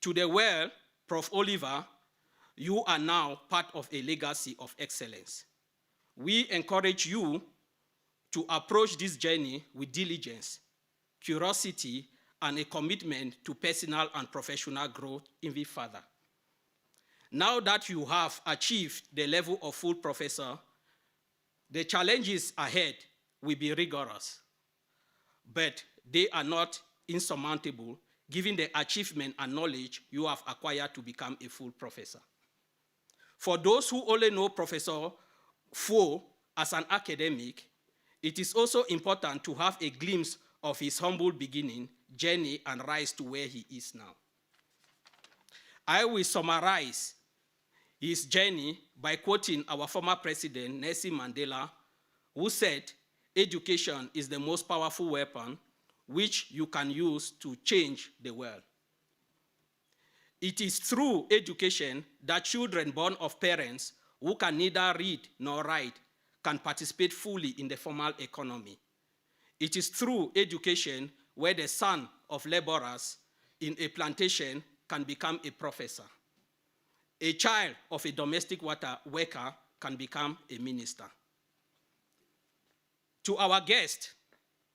To the world, Prof. Oliver, you are now part of a legacy of excellence. We encourage you to approach this journey with diligence, curiosity, and a commitment to personal and professional growth even further. Now that you have achieved the level of full professor, the challenges ahead will be rigorous, but they are not insurmountable given the achievement and knowledge you have acquired to become a full professor. For those who only know Professor Fo as an academic, it is also important to have a glimpse of his humble beginning, journey, and rise to where he is now. I will summarize his journey by quoting our former president, Nelson Mandela, who said, "Education is the most powerful weapon which you can use to change the world." It is through education that children born of parents who can neither read nor write can participate fully in the formal economy. It is through education where the son of laborers in a plantation can become a professor. A child of a domestic worker can become a minister. To our guests,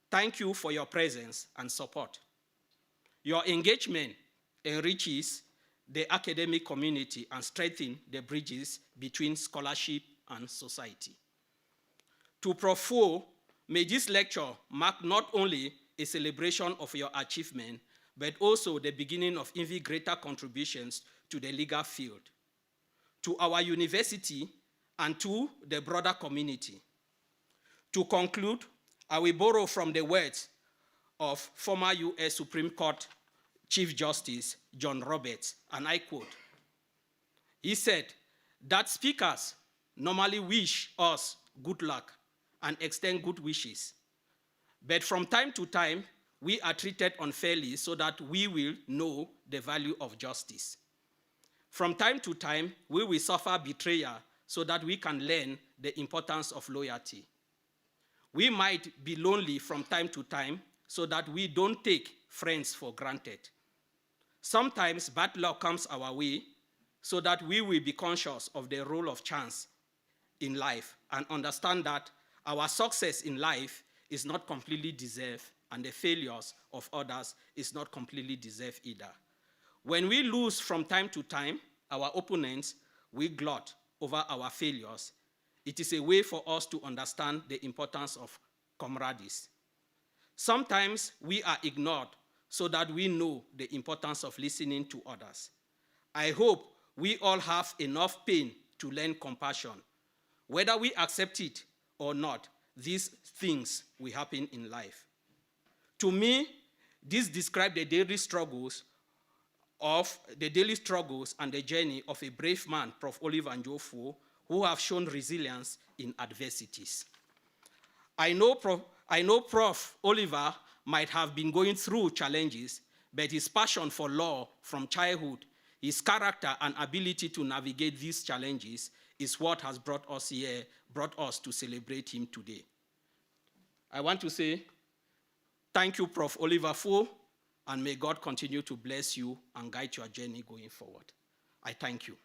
thank you for your presence and support. Your engagement enriches the academic community and strengthens the bridges between scholarship and society. To Prof. Fo, may this lecture mark not only a celebration of your achievement, but also the beginning of even greater contributions to the legal field, to our university, and to the broader community. To conclude, I will borrow from the words of former U.S. Supreme Court Chief Justice John Roberts, and I quote, he said that speakers normally wish us good luck and extend good wishes, but from time to time, we are treated unfairly so that we will know the value of justice. From time to time, we will suffer betrayal so that we can learn the importance of loyalty. We might be lonely from time to time so that we don't take friends for granted. Sometimes bad luck comes our way so that we will be conscious of the role of chance in life and understand that our success in life is not completely deserved and the failures of others is not completely deserved either. When we lose from time to time, our opponents will gloat over our failures. It is a way for us to understand the importance of camaraderie. Sometimes we are ignored so that we know the importance of listening to others. I hope we all have enough pain to learn compassion. Whether we accept it or not, these things will happen in life. To me, this describes the daily struggles and the journey of a brave man, Prof. Oliver Nju, who have shown resilience in adversities. I know Prof. Oliver might have been going through challenges, but his passion for law from childhood, his character and ability to navigate these challenges is what has brought us here, brought us to celebrate him today. I want to say thank you, Prof. Oliver Fu, and may God continue to bless you and guide your journey going forward. I thank you.